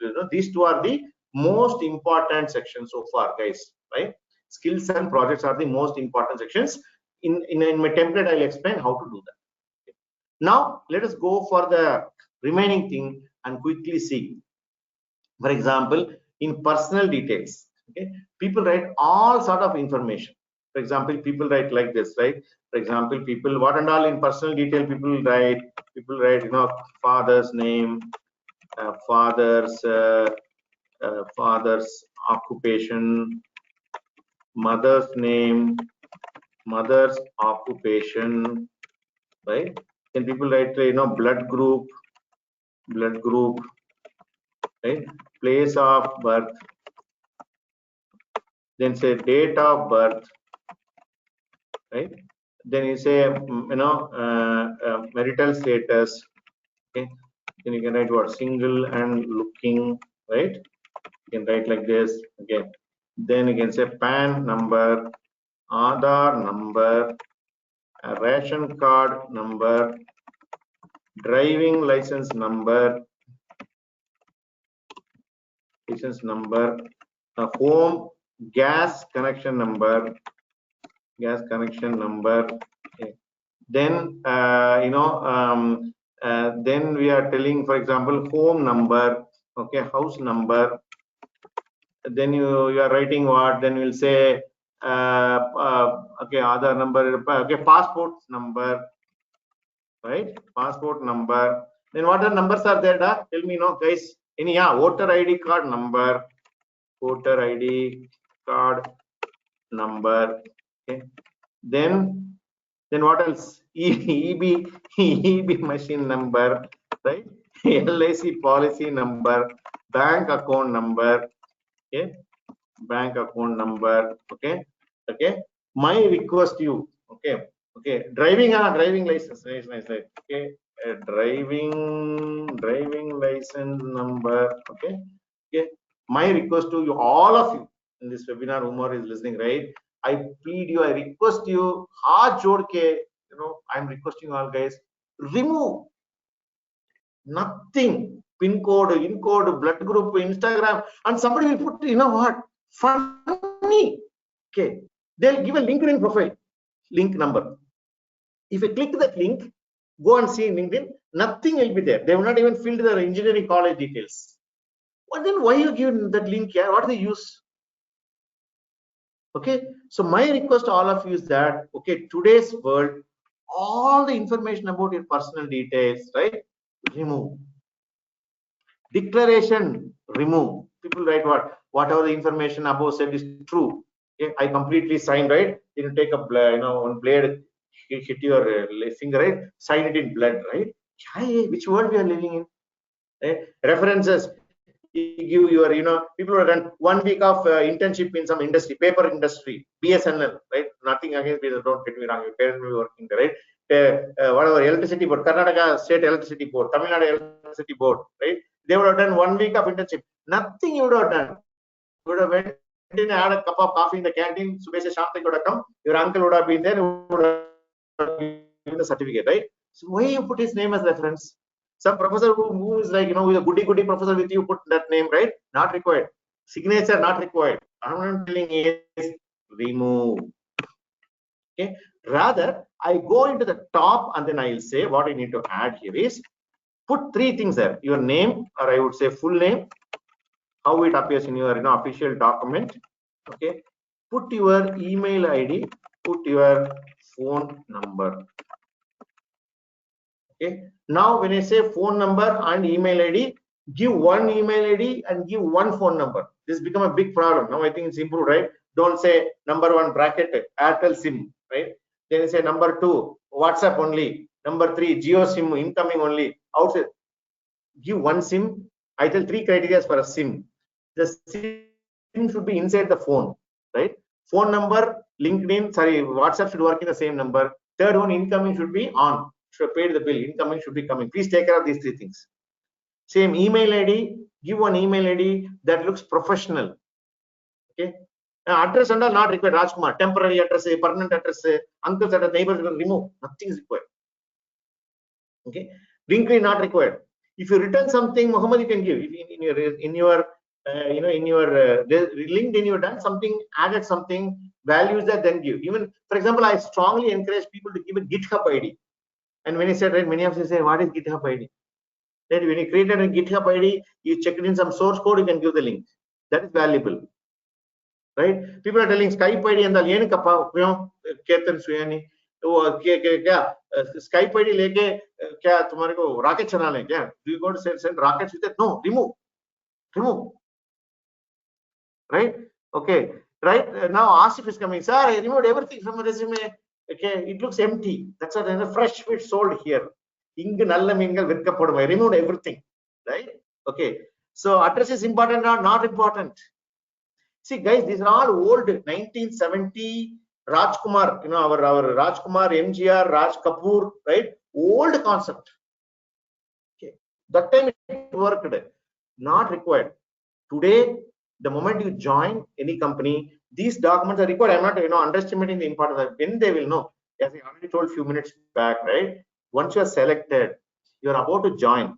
are the most important sections so far, guys, right? Skills and projects are the most important sections. In my template, I'll explain how to do that. Okay. Now let us go for the remaining thing and quickly see. For example, in personal details, okay, people write all sort of information. For example, people write like this, right? For example, people, what and all in personal detail people write, father's name, father's occupation, mother's name, mother's occupation, right? Then people write, blood group, right? Place of birth, then say date of birth, right? Then you say marital status, okay? Then you can write what, single and looking, right? You can write like this, okay? Then you can say PAN number, Aadhaar number, ration card number, driving license number, home gas connection number, okay. Then then we are telling, for example, home number, okay, house number. Then you are writing what? Then we'll say okay, Aadhaar number, okay, passport number, right? Passport number. Then what are numbers are there? Tell me, guys. Any voter ID card number, voter ID card number. Okay. Then what else? EB machine number, right? LIC policy number, bank account number, okay, bank account number, okay. My request to you, okay, driving license, nice, right? Okay, driving license number, okay. My request to you, all of you in this webinar, whomever is listening, right? I plead you, I request you, I'm requesting all guys, remove nothing, pin code, in code, blood group, Instagram, and somebody will put, what, funny, okay, they'll give a LinkedIn profile, link number. If you click that link, go and see in LinkedIn, nothing will be there. They will not even fill their engineering college details. Well, then why you give that link here? What is the use? Okay, so my request to all of you is that, okay, today's world, all the information about your personal details, right, remove. Declaration, remove. People write what? whatever the information above said is true. Okay, I completely sign, right? You take a one blade, hit your finger, right? Sign it in blood, right? Which world we are living in? Right? References. You give your, people who have done 1 week of internship in some industry, paper industry, BSNL, right? Nothing against BSNL, don't get me wrong. Your parents will be working there, right? Whatever, electricity board, Karnataka State Electricity Board, Tamil Nadu Electricity Board, right? They would have done 1 week of internship. Nothing you would have done. You would have went in, had a cup of coffee in the canteen. Subesha Shanti would have come. Your uncle would have been there. Would have given the certificate, right? So why you put his name as reference? Some professor who is like, with a goody professor with you, put that name, right? Not required. Signature not required. I'm telling is remove. Okay. Rather, I go into the top and then I'll say what I need to add here is put 3 things there. Your name, or I would say full name, how it appears in your official document. Okay. Put your email ID, put your phone number. Okay. Now, when I say phone number and email ID, give 1 email ID and give 1 phone number. This become a big problem. Now I think it's improved, right? Don't say number 1 bracket Airtel SIM, right? Then you say number 2 WhatsApp only, number 3 Geo SIM incoming only. Outside, give 1 SIM. I tell 3 criteria for a SIM. The SIM should be inside the phone, right? Phone number, LinkedIn, WhatsApp should work in the same number. Third one, incoming should be on. Should have paid the bill, incoming should be coming. Please take care of these 3 things. Same email ID, give 1 email ID that looks professional. Okay. Address and all not required. Rajkumar, temporary address, permanent address, uncle's address, neighbors will remove. Nothing is required. Okay. LinkedIn not required. If you return something, Muhammad, you can give. If in your LinkedIn you done something, added something, values that, then give. Even for example, I strongly encourage people to give a GitHub ID. And when he said, right, many of you say, what is GitHub ID? Then when you created a GitHub ID, you check it in some source code, you can give the link. That is valuable, right? People are telling Skype ID and the Ketan Suyani, Skype ID leke kya tumhare ko rocket chana le kya? Do you go to send rockets with it? No, remove, right? Okay, right? Now Asif is coming. Sir, I removed everything from the resume. Okay, it looks empty. That's why there's a fresh fish sold here. I removed everything, right? Okay, so address is important or not important? See, guys, these are all old 1970 Rajkumar, our Rajkumar, MGR, Raj Kapoor, right? Old concept. Okay, that time it worked. Not required. Today, the moment you join any company, these documents are required. I'm not underestimating the importance of when they will know. As I already told a few minutes back, right? Once you are selected, you are about to join.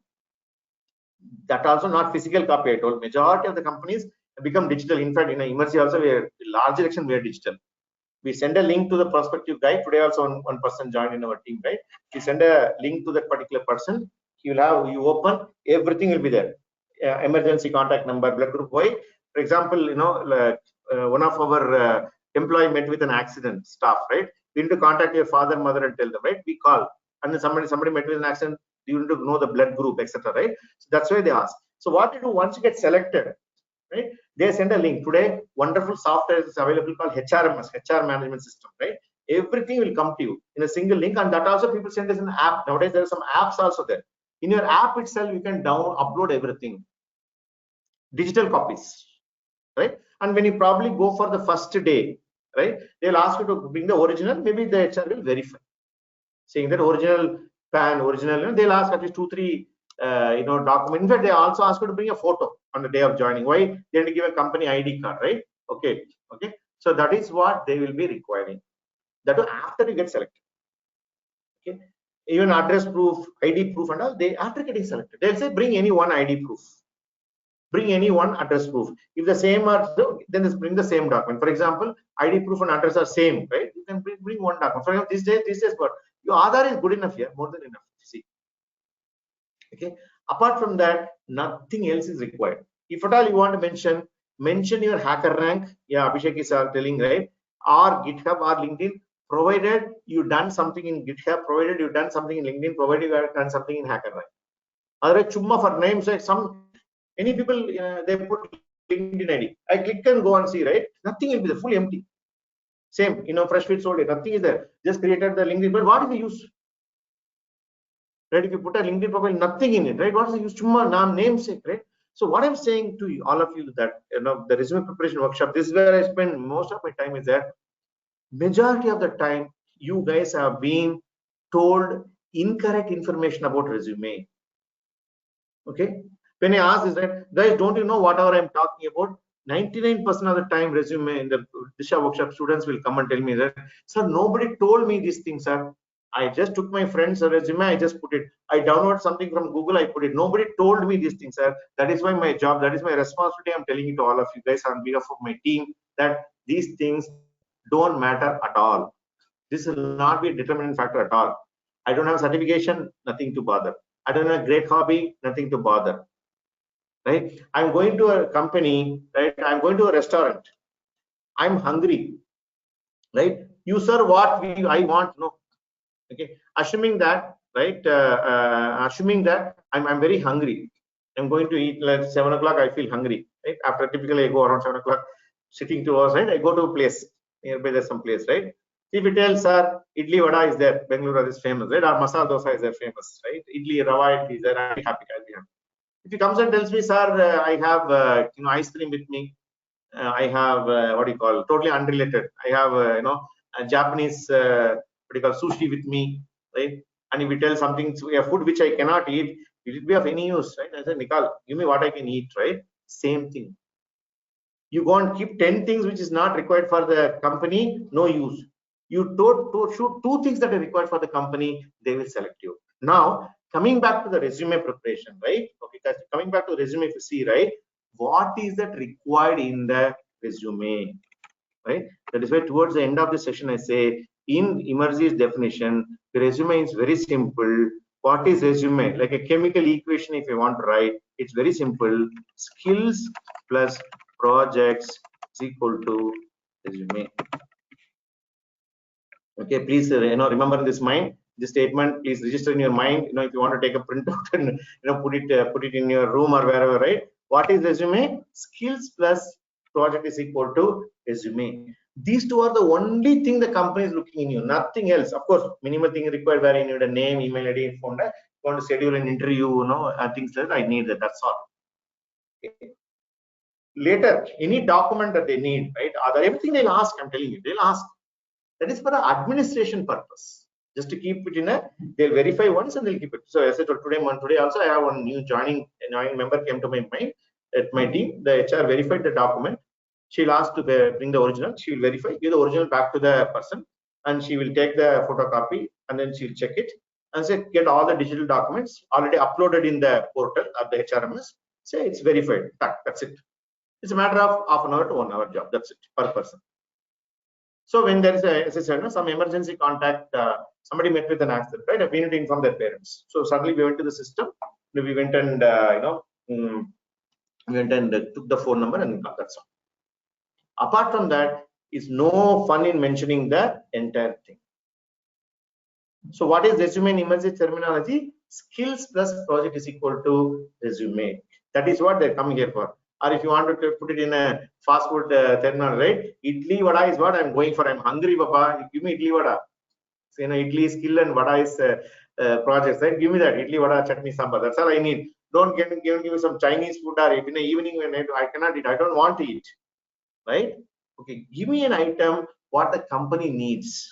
That also not physical copy. I told majority of the companies have become digital. In fact, in Emertxe also, we are large election we are digital. We send a link to the prospective guy. Today also one person joined in our team, right? We send a link to that particular person. You open, everything will be there. Emergency contact number, blood group. Why? For example, one of our employee met with an accident, staff, right? We need to contact your father, mother, and tell them, right? We call, and then somebody met with an accident. You need to know the blood group, etc. Right? So that's why they ask. So what you do once you get selected, right? They send a link. Today, wonderful software is available called HRMS, HR management system, right? Everything will come to you in a single link, and that also people send as an app. Nowadays, there are some apps also there. In your app itself, you can upload everything, digital copies, right? And when you probably go for the first day, right, they'll ask you to bring the original. Maybe the HR will verify, saying that original PAN, original. They'll ask at least 2-3 document. In fact, they also ask you to bring a photo on the day of joining. Why? They have to give a company ID card, right? Okay. So that is what they will be requiring. That after you get selected. Okay. Even address proof, ID proof, and all. They after getting selected, they'll say bring any one ID proof, bring any one address proof. If the same are so, then just bring the same document. For example, ID proof and address are same, right? You can bring one document. For example, this days, but your Aadhaar is good enough here, more than enough. See. Okay. Apart from that, nothing else is required. If at all you want to mention your hacker rank. Yeah, Abhishek is telling, right? Or GitHub or LinkedIn, provided you done something in GitHub, provided you done something in LinkedIn, provided you have done something in hacker rank. Otherwise, chumma for names, like any people they put LinkedIn ID. I click and go and see, right? Nothing will be there, fully empty. Same, fresh feed sold it. Nothing is there. Just created the LinkedIn, but what is the use? Right? If you put a LinkedIn profile, nothing in it, right? What is the use? Chumma, namesake, right? So what I'm saying to you, all of you, that the resume preparation workshop, this is where I spend most of my time. Is that majority of the time you guys have been told incorrect information about resume. Okay, when I ask is that, guys, don't you know whatever I'm talking about? 99% of the time resume in the Disha workshop, students will come and tell me that, sir, nobody told me these things, sir. I just took my friend's resume, I just put it. I download something from Google, I put it. Nobody told me these things, sir. That is why my job, that is my responsibility. I'm telling it to all of you guys on behalf of my team that these things don't matter at all. This will not be a determining factor at all. I don't have certification, nothing to bother. I don't have a great hobby, nothing to bother. Right? I'm going to a company, right? I'm going to a restaurant. I'm hungry, right? You sir, what I want? No. Okay. Assuming that, right? Assuming that I'm very hungry. I'm going to eat like 7 o'clock. I feel hungry. Right? After typically I go around 7 o'clock, sitting 2 hours. Right? I go to a place nearby. There's some place, right? If you tell, sir, idli vada is there, Bengaluru is famous, right? Or masala dosa is there, famous, right? Idli, rava is there. I'll be happy. I'll be happy. If he comes and tells me, sir, I have ice cream with me. I have what do you call, totally unrelated. I have a Japanese what do you call, sushi with me, right? And if he tells something, a food which I cannot eat, will it be of any use, right? I said, Nikal, give me what I can eat, right? Same thing. You go and keep 10 things which is not required for the company, no use. You shoot 2 things that are required for the company, they will select you. Now, coming back to the resume preparation, right? Okay, guys, coming back to resume, if you see, right, what is that required in the resume, right? That is why towards the end of the session, I say, in Emertxe's definition, the resume is very simple. What is resume? Like a chemical equation, if you want to write, it's very simple. Skills plus projects is equal to resume. Okay, please remember this mind, this statement. Please register in your mind. If you want to take a printout and put it in your room or wherever, right? What is resume? Skills plus project is equal to resume. These two are the only thing the company is looking in you, nothing else. Of course, minimal thing required where you need a name, email ID, phone number. You want to schedule an interview, things that I need that. That's all. Okay. Later, any document that they need, right? Everything they'll ask. I'm telling you, they'll ask. That is for the administration purpose. Just to keep it in they'll verify once and they'll keep it. So as I told today also I have one new joining member came to my mind at my team. The HR verified the document. She'll ask to bring the original. She will verify, give the original back to the person, and she will take the photocopy and then she'll check it and say get all the digital documents already uploaded in the portal of the HRMS. Say it's verified. That's it. It's a matter of half an hour to 1 hour job. That's it per person. So when there is as I said, some emergency contact, somebody met with an accident, right? We need to inform their parents. So suddenly we went to the system. We went and took the phone number and got. That's all. Apart from that, is no fun in mentioning the entire thing. So what is resume in Emertxe terminology? Skills plus project is equal to resume. That is what they're coming here for. Or if you want to put it in a fast food terminal, right? Idli vada is what I'm going for. I'm hungry, Papa. Give me idli vada. So, idli is skill and vada is projects, right? Give me that idli vada, chutney, sambar. That's all I need. Don't give me some Chinese food or in the evening when I cannot eat. I don't want to eat, right? Okay, give me an item what the company needs.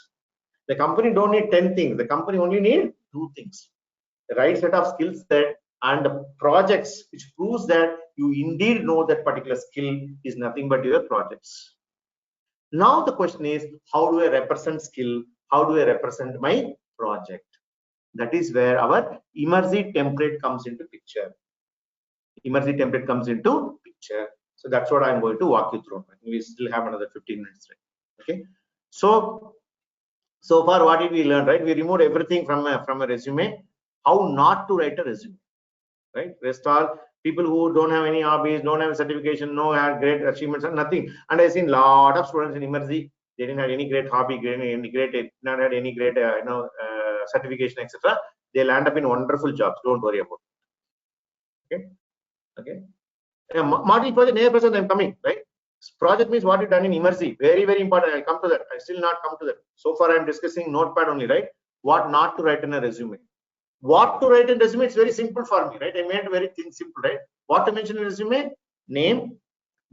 The company don't need 10 things. The company only need 2 things. The right set of skill set and the projects which proves that you indeed know that particular skill is nothing but your projects. Now the question is, how do I represent skill? How do I represent my project? That is where our Emertxe template comes into picture. Emertxe template comes into picture. So that's what I'm going to walk you through. We still have another 15 minutes, right? Okay. So far, what did we learn, right? We removed everything from a resume. How not to write a resume, right? Rest all people who don't have any hobbies, don't have a certification, no have great achievements, and nothing. And I've seen a lot of students in Emertxe. They didn't have any great hobby, not had any great certification, etc. They land up in wonderful jobs. Don't worry about it. Okay. Model project, near present, I'm coming, right? Project means what you done in Emertxe. Very, very important. I'll come to that. I still not come to that. So far, I'm discussing notepad only, right? What not to write in a resume. What to write in resume, it's very simple for me, right? I made very simple, right? What to mention in resume: name,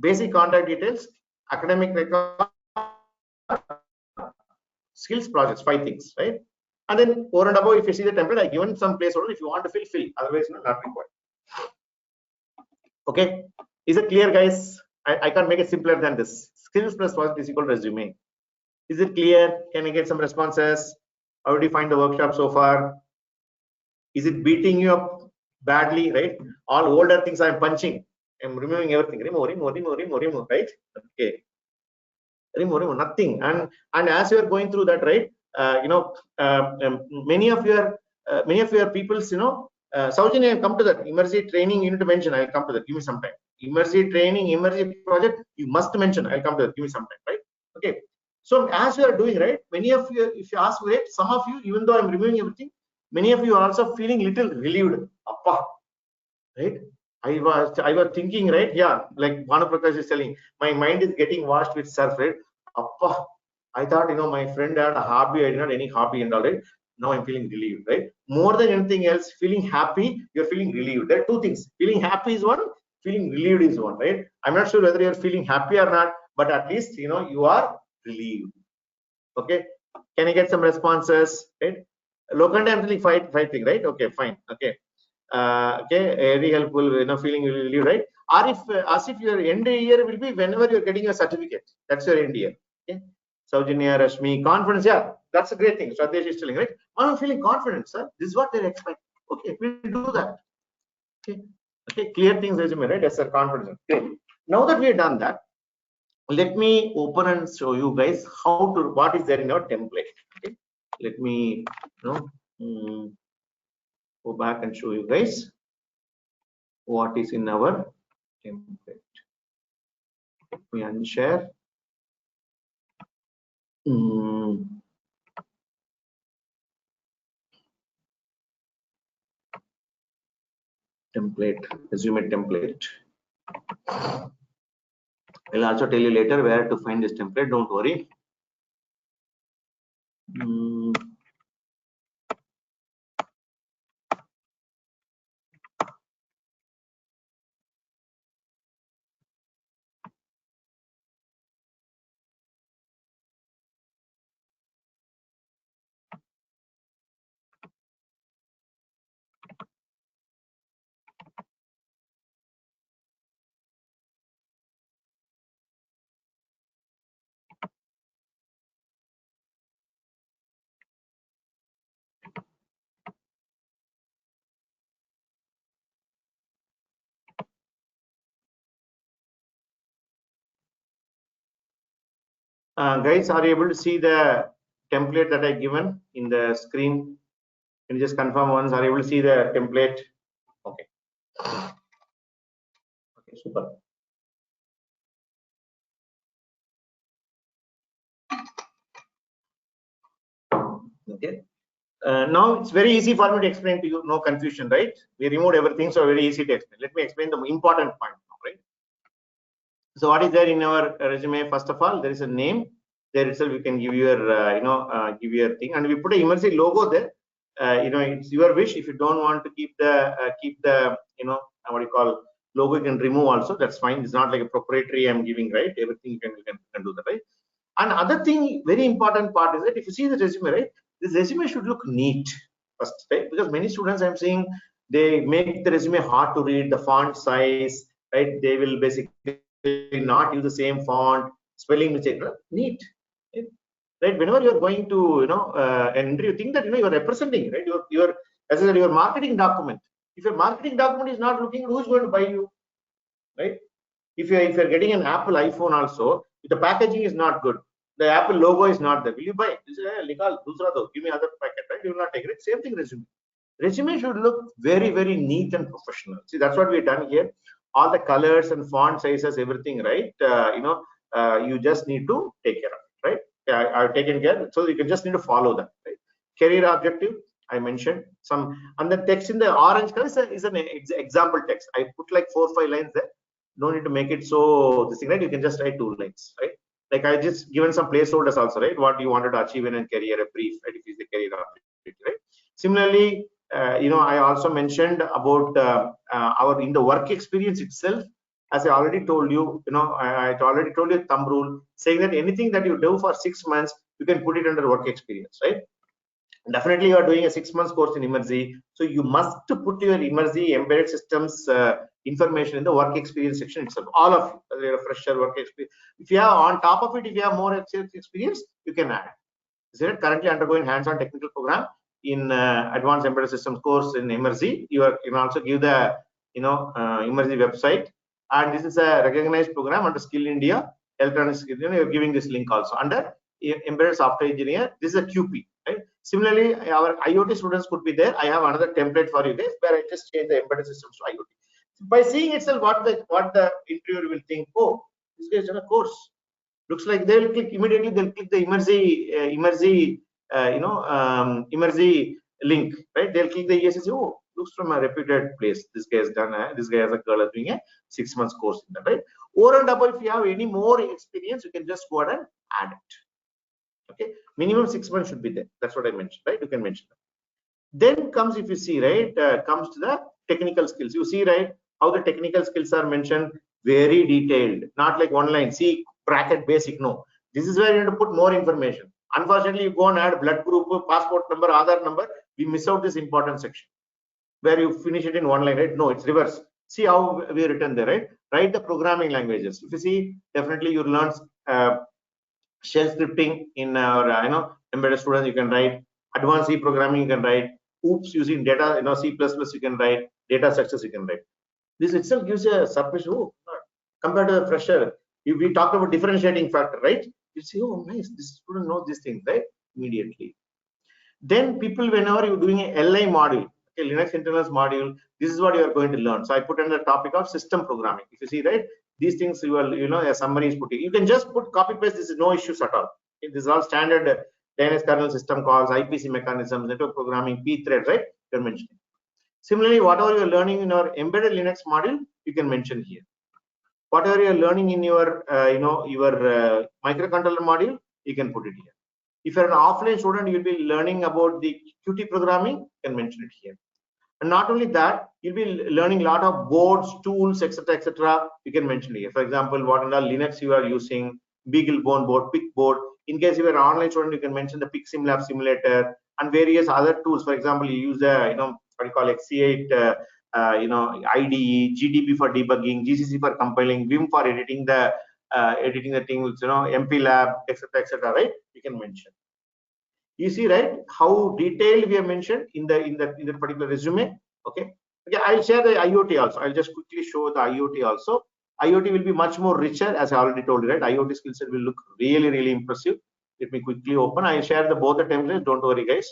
basic contact details, academic record, skills, projects, 5 things, right? And then over and above, if you see the template, I given some placeholder. If you want to fill. Otherwise, not required. Okay, is it clear, guys? I can't make it simpler than this. Skills plus project is equal to resume. Is it clear? Can I get some responses? How did you find the workshop so far? Is it beating you up badly, right? All older things I'm punching. I'm removing everything. Remove, right? Okay. Remove, nothing. And as you are going through that, right? Many of your people's, Saujanya, I'll come to that. Emertxe training, you need to mention. I'll come to that. Give me some time. Emertxe training, Emertxe project, you must mention. I'll come to that. Give me some time, right? Okay. So as you are doing, right, many of you, if you ask, right, some of you, even though I'm reviewing everything, many of you are also feeling little relieved. Appa, right? I was thinking, right? Yeah, like Bhanu Prakash is telling, my mind is getting washed with surf, right? Appa, I thought, my friend had a hobby. I did not any hobby and all, right? Now I'm feeling relieved, right? More than anything else, feeling happy, you're feeling relieved. There are two things. Feeling happy is one, feeling relieved is one, right? I'm not sure whether you're feeling happy or not, but at least, you are relieved. Okay. Can I get some responses, right? Local time fighting, right? Okay, fine. Okay. Okay, very helpful, feeling relieved, right? Or if, as if your end year will be whenever you're getting a certificate. That's your end year. Okay. Saujanya, Rashmi, confidence, yeah, that's a great thing. Swadesh is telling, right? I'm feeling confident, sir. This is what they expect. Okay, we'll do that. Okay, okay, clear things, resume, right? Yes, sir, confidence. Okay. Now that we have done that, let me open and show you guys what is there in our template. Okay, let me go back and show you guys what is in our template. Let me unshare. Template, resume template. I'll also tell you later where to find this template. Don't worry. Guys, are you able to see the template that I given in the screen? Can you just confirm once? Are you able to see the template? Okay. Okay, super. Okay. Now it's very easy for me to explain to you. No confusion, right? We removed everything, so very easy to explain. Let me explain the important point now, right? So what is there in our resume? First of all, there is a name. There itself, you can give your, give your thing, and we put a Emertxe logo there. It's your wish. If you don't want to keep the, what you call logo, you can remove also. That's fine. It's not like a proprietary I'm giving, right? Everything you can do that, right? And other thing, very important part is that if you see the resume, right, this resume should look neat first, right? Because many students I'm seeing, they make the resume hard to read, the font size, right? They will basically not use the same font, spelling mistake, neat, right? Whenever you're going to, an interview, think that, you're representing, right? Your as I said, your marketing document. If your marketing document is not looking, who's going to buy you, right? If you're getting an Apple iPhone also, if the packaging is not good, the Apple logo is not there, will you buy? Give me other packet, right? You will not take it. Same thing, resume. Resume should look very, very neat and professional. See, that's what we've done here. All the colors and font sizes, everything, right? You just need to take care of it, right? I've taken care, so you can just need to follow that, right? Career objective, I mentioned some, and the text in the orange color is an example text. I put like 4 or 5 lines there. don't need to make it so this thing, right? You can just write 2 lines, right? Like I just given some placeholders also, right? What you wanted to achieve in a career, a brief, right? If it's the career opportunity, right? Similarly, I also mentioned about our in the work experience itself. As I already told you, I already told you thumb rule saying that anything that you do for 6 months, you can put it under work experience, right? Definitely, you are doing a 6 months course in Emertxe, so you must put your Emertxe embedded systems information in the work experience section itself. All of you, fresher work experience. If you have on top of it, if you have more experience, you can add. Is it currently undergoing hands-on technical program in advanced embedded systems course in Emertxe? You can also give the Emertxe website, and this is a recognized program under Skill India Electronic Skill. You're giving this link also under embedded software engineer. This is a QP, right? Similarly, our IoT students could be there. I have another template for you guys where I just change the embedded systems to IoT. By seeing itself, what the interviewer will think, oh, this guy is on a course. Looks like they'll click immediately. They'll click the Emertxe link, right? They'll click the ESS. Oh, looks from a reputed place. This guy has done. This guy has a girl is doing a 6 months course in that, right? Over and above, if you have any more experience, you can just go ahead and add it. Okay, minimum 6 months should be there. That's what I mentioned, right? You can mention that. Then comes, if you see, right, comes to the technical skills. You see, right, how the technical skills are mentioned, very detailed, not like one line. See, bracket basic. No, this is where you have to put more information. Unfortunately, you go and add blood group, passport number, Aadhaar number. We miss out this important section where you finish it in one line, right? No, it's reverse. See how we written there, right? Write the programming languages. If you see, definitely you learn shell scripting in our embedded students. You can write advanced C programming. You can write OOPS using data. C++. You can write data structures. You can write. This itself gives a surprise. Oh, compared to the fresher, if we talked about differentiating factor, right? You see, oh, nice. This student knows these things, right? Immediately. Then people, whenever you're doing a LI module, okay, Linux internals module, this is what you are going to learn. So I put in the topic of system programming. If you see, right, these things you will, a summary is putting. You can just put copy paste. This is no issues at all. This is all standard DNS kernel system calls, IPC mechanisms, network programming, P thread, right? You're mentioning. Similarly, whatever you're learning in our embedded Linux module, you can mention here. Whatever you're learning in your, microcontroller module, you can put it here. If you're an offline student, you'll be learning about the Qt programming, you can mention it here. And not only that, you'll be learning a lot of boards, tools, etc., etc. You can mention here. For example, what in the Linux you are using, BeagleBone board, PIC board. In case you are an online student, you can mention the PIC SimLab simulator and various other tools. For example, you use the what you call C8 IDE, GDB for debugging, GCC for compiling, Vim for editing the things, MPLab, etc., right? You can mention. You see, right, how detailed we have mentioned in the particular resume. Okay, I'll share the IoT also. I'll just quickly show the IoT also. IoT will be much more richer, as I already told you, right? IoT skill set will look really, really impressive. Let me quickly open. I'll share both the templates. Don't worry, guys.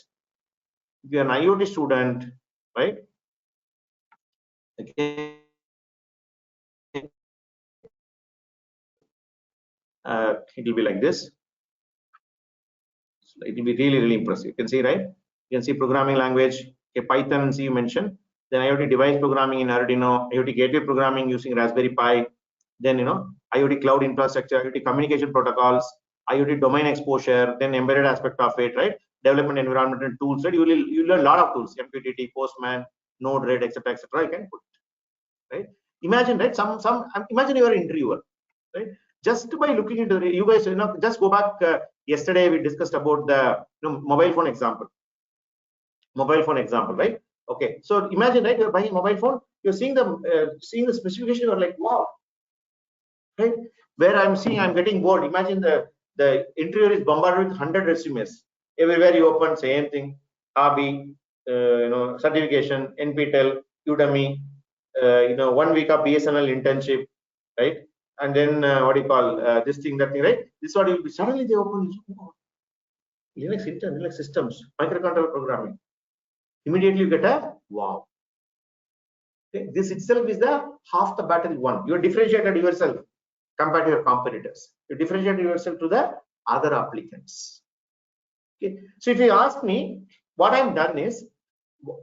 If you're an IoT student, right? Okay. It will be like this. So it will be really, really impressive. You can see, right? You can see programming language, okay, Python and C you mentioned. Then IoT device programming in Arduino, IoT gateway programming using Raspberry Pi. Then IoT cloud infrastructure, IoT communication protocols, IoT domain exposure. Then embedded aspect of it, right? Development environment and tools, right? You learn a lot of tools, MQTT, Postman, Node-RED, etc., etc. You can put it, right? Imagine, right? Imagine you are an interviewer, right? Just by looking into the, you guys, just go back. Yesterday we discussed about the mobile phone example. Mobile phone example, right? Okay, so imagine, right? You're buying a mobile phone. You're seeing the specification. You're like, wow, right? Where I'm getting bored. Imagine the interviewer is bombarded with 100 resumes. Everywhere you open, same thing. Hobby, certification, NPTEL, Udemy. 1 week of BSNL internship, right? And then what do you call this thing, that thing, right? This is what you'll be. Suddenly they open Linux systems, microcontroller programming. Immediately you get a wow. Okay? This itself is the half the battle won. You differentiated yourself compared to your competitors. You differentiated yourself to the other applicants. Okay. So if you ask me, what I've done is,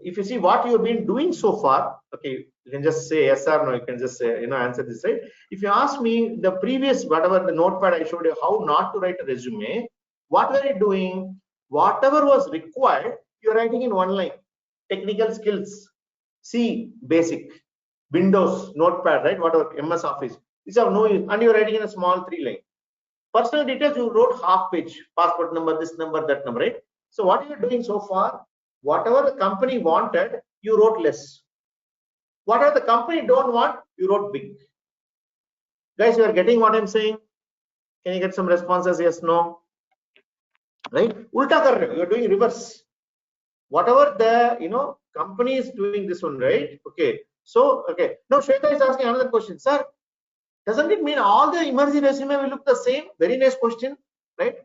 if you see what you have been doing so far, okay, you can just say yes or no. You can just say, answer this, right? If you ask me the previous, whatever the notepad I showed you, how not to write a resume, what were you doing? Whatever was required, you're writing in one line. Technical skills, C, basic, Windows, notepad, right? Whatever, MS Office. These are no use, and you're writing in a small 3-line. Personal details, you wrote half page, passport number, this number, that number, right? So what you're doing so far, whatever the company wanted, you wrote less. Whatever the company don't want, you wrote big. Guys, you are getting what I'm saying? Can you get some responses? Yes, no? Right? Ulta kar rahe ho, you're doing reverse. Whatever the company is doing this one, right? Okay. So, okay. Now Shweta is asking another question. Sir, doesn't it mean all the Emertxe resume will look the same? Very nice question, right?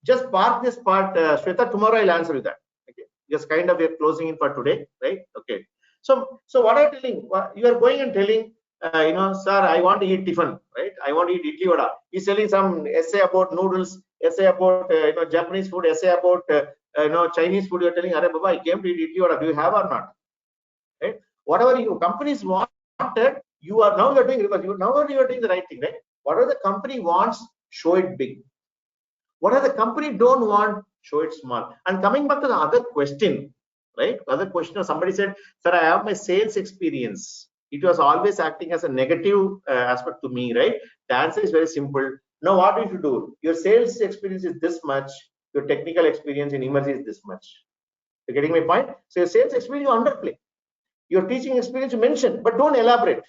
Just park this part, Shweta. Tomorrow I'll answer you that. Okay. Just kind of we're closing in for today, right? Okay. So what I'm telling, you are going and telling, sir, I want to eat tiffin, right? I want to eat idli vada. He's selling some essay about noodles, essay about Japanese food, essay about Chinese food. You're telling, Arey Baba, I came to eat idli vada. Do you have or not? Right? Whatever you companies wanted, you're doing reverse. Now you are doing the right thing, right? Whatever the company wants, show it big. Whatever the company don't want, show it small. And coming back to the other question, right? Other question, somebody said, sir, I have my sales experience. It was always acting as a negative aspect to me, right? The answer is very simple. Now, what do you do? Your sales experience is this much. Your technical experience in Emertxe is this much. You're getting my point? So your sales experience, you underplay. Your teaching experience, you mention, but don't elaborate,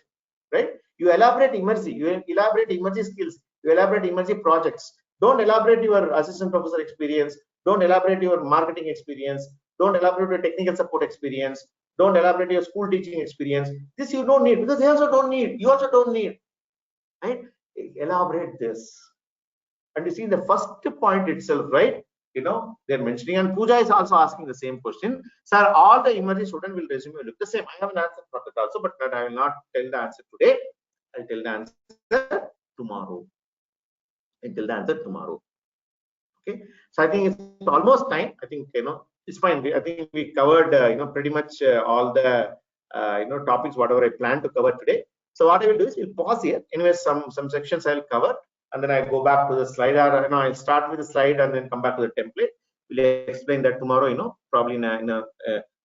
right? You elaborate Emertxe. You elaborate Emertxe skills. You elaborate Emertxe projects. Don't elaborate your assistant professor experience. Don't elaborate your marketing experience. Don't elaborate your technical support experience. Don't elaborate your school teaching experience. This you don't need, because they also don't need. You also don't need, right? Elaborate this. And you see the first point itself, right? They're mentioning, and Pooja is also asking the same question. Sir, all the Emertxe student will resume look the same. I have an answer for that also, but I will not tell the answer today. I'll tell the answer tomorrow. Until the answer tomorrow. Okay, so I think it's almost time. I think it's fine. I think we covered pretty much all the topics whatever I plan to cover today. So what I will do is we'll pause here. Anyway, some sections I'll cover, and then I'll go back to the slide. Or I'll start with the slide and then come back to the template. We'll explain that tomorrow. Probably in a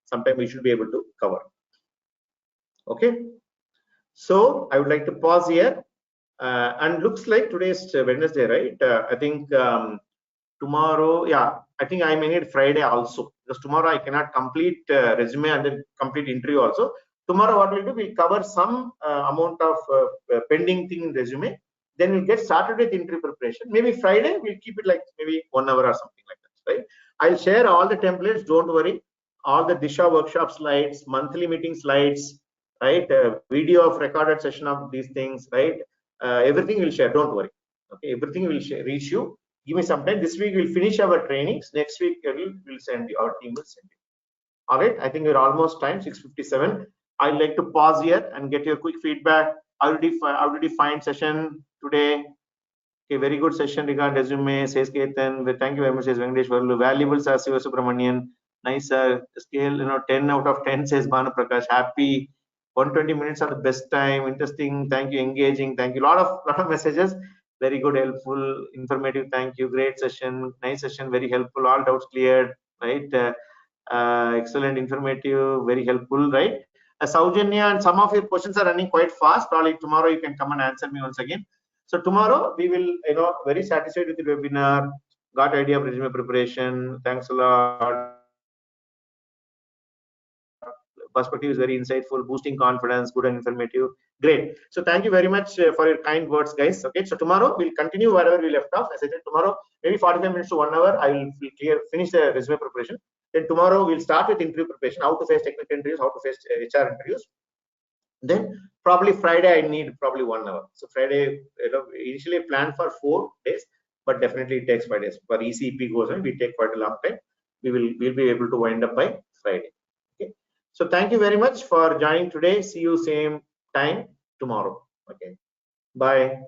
sometime we should be able to cover. Okay, so I would like to pause here. And looks like today's Wednesday, right? I think tomorrow, yeah, I think I may need Friday also, because tomorrow I cannot complete resume and then complete interview also. Tomorrow what we'll do, we'll cover some amount of pending thing in resume. Then we'll get started with interview preparation. Maybe Friday, we'll keep it like maybe 1 hour or something like that, right? I'll share all the templates, don't worry. All the Disha workshop slides, monthly meeting slides, right? Video of recorded session of these things, right? Everything will share, don't worry. Okay, everything will reach you. Give me some time. This week we'll finish our trainings. Next week we'll send you, our team will send you. All right, I think we're almost time, 6:57. I'd like to pause here and get your quick feedback. Already fine session today. Okay, very good session regarding resume, says Ketan. Thank you very much, says Venkatesh Varlu. Valuable, says Siva Subramanian. Nice scale, 10 out of 10, says Bhanu Prakash. Happy. 120 minutes are the best time. Interesting. Thank you. Engaging. Thank you. Lot of messages. Very good, helpful, informative. Thank you. Great session. Nice session. Very helpful. All doubts cleared. Right. Excellent, informative. Very helpful. Right. Saujanya, and some of your questions are running quite fast. Probably tomorrow you can come and answer me once again. So tomorrow we will, very satisfied with the webinar. Got idea of resume preparation. Thanks a lot. Perspective is very insightful, boosting confidence, good and informative. Great. So thank you very much for your kind words, guys. Okay, so tomorrow we'll continue wherever we left off. As I said, tomorrow maybe 45 minutes to 1 hour I will finish the resume preparation. Then tomorrow we'll start with interview preparation, how to face technical interviews, how to face HR interviews. Then probably Friday I need probably 1 hour. So Friday, initially planned for 4 days, but definitely it takes 5 days. For ECP goes on, we take quite a long time. We'll be able to wind up by Friday. Okay. So thank you very much for joining today. See you same time tomorrow. Okay. Bye.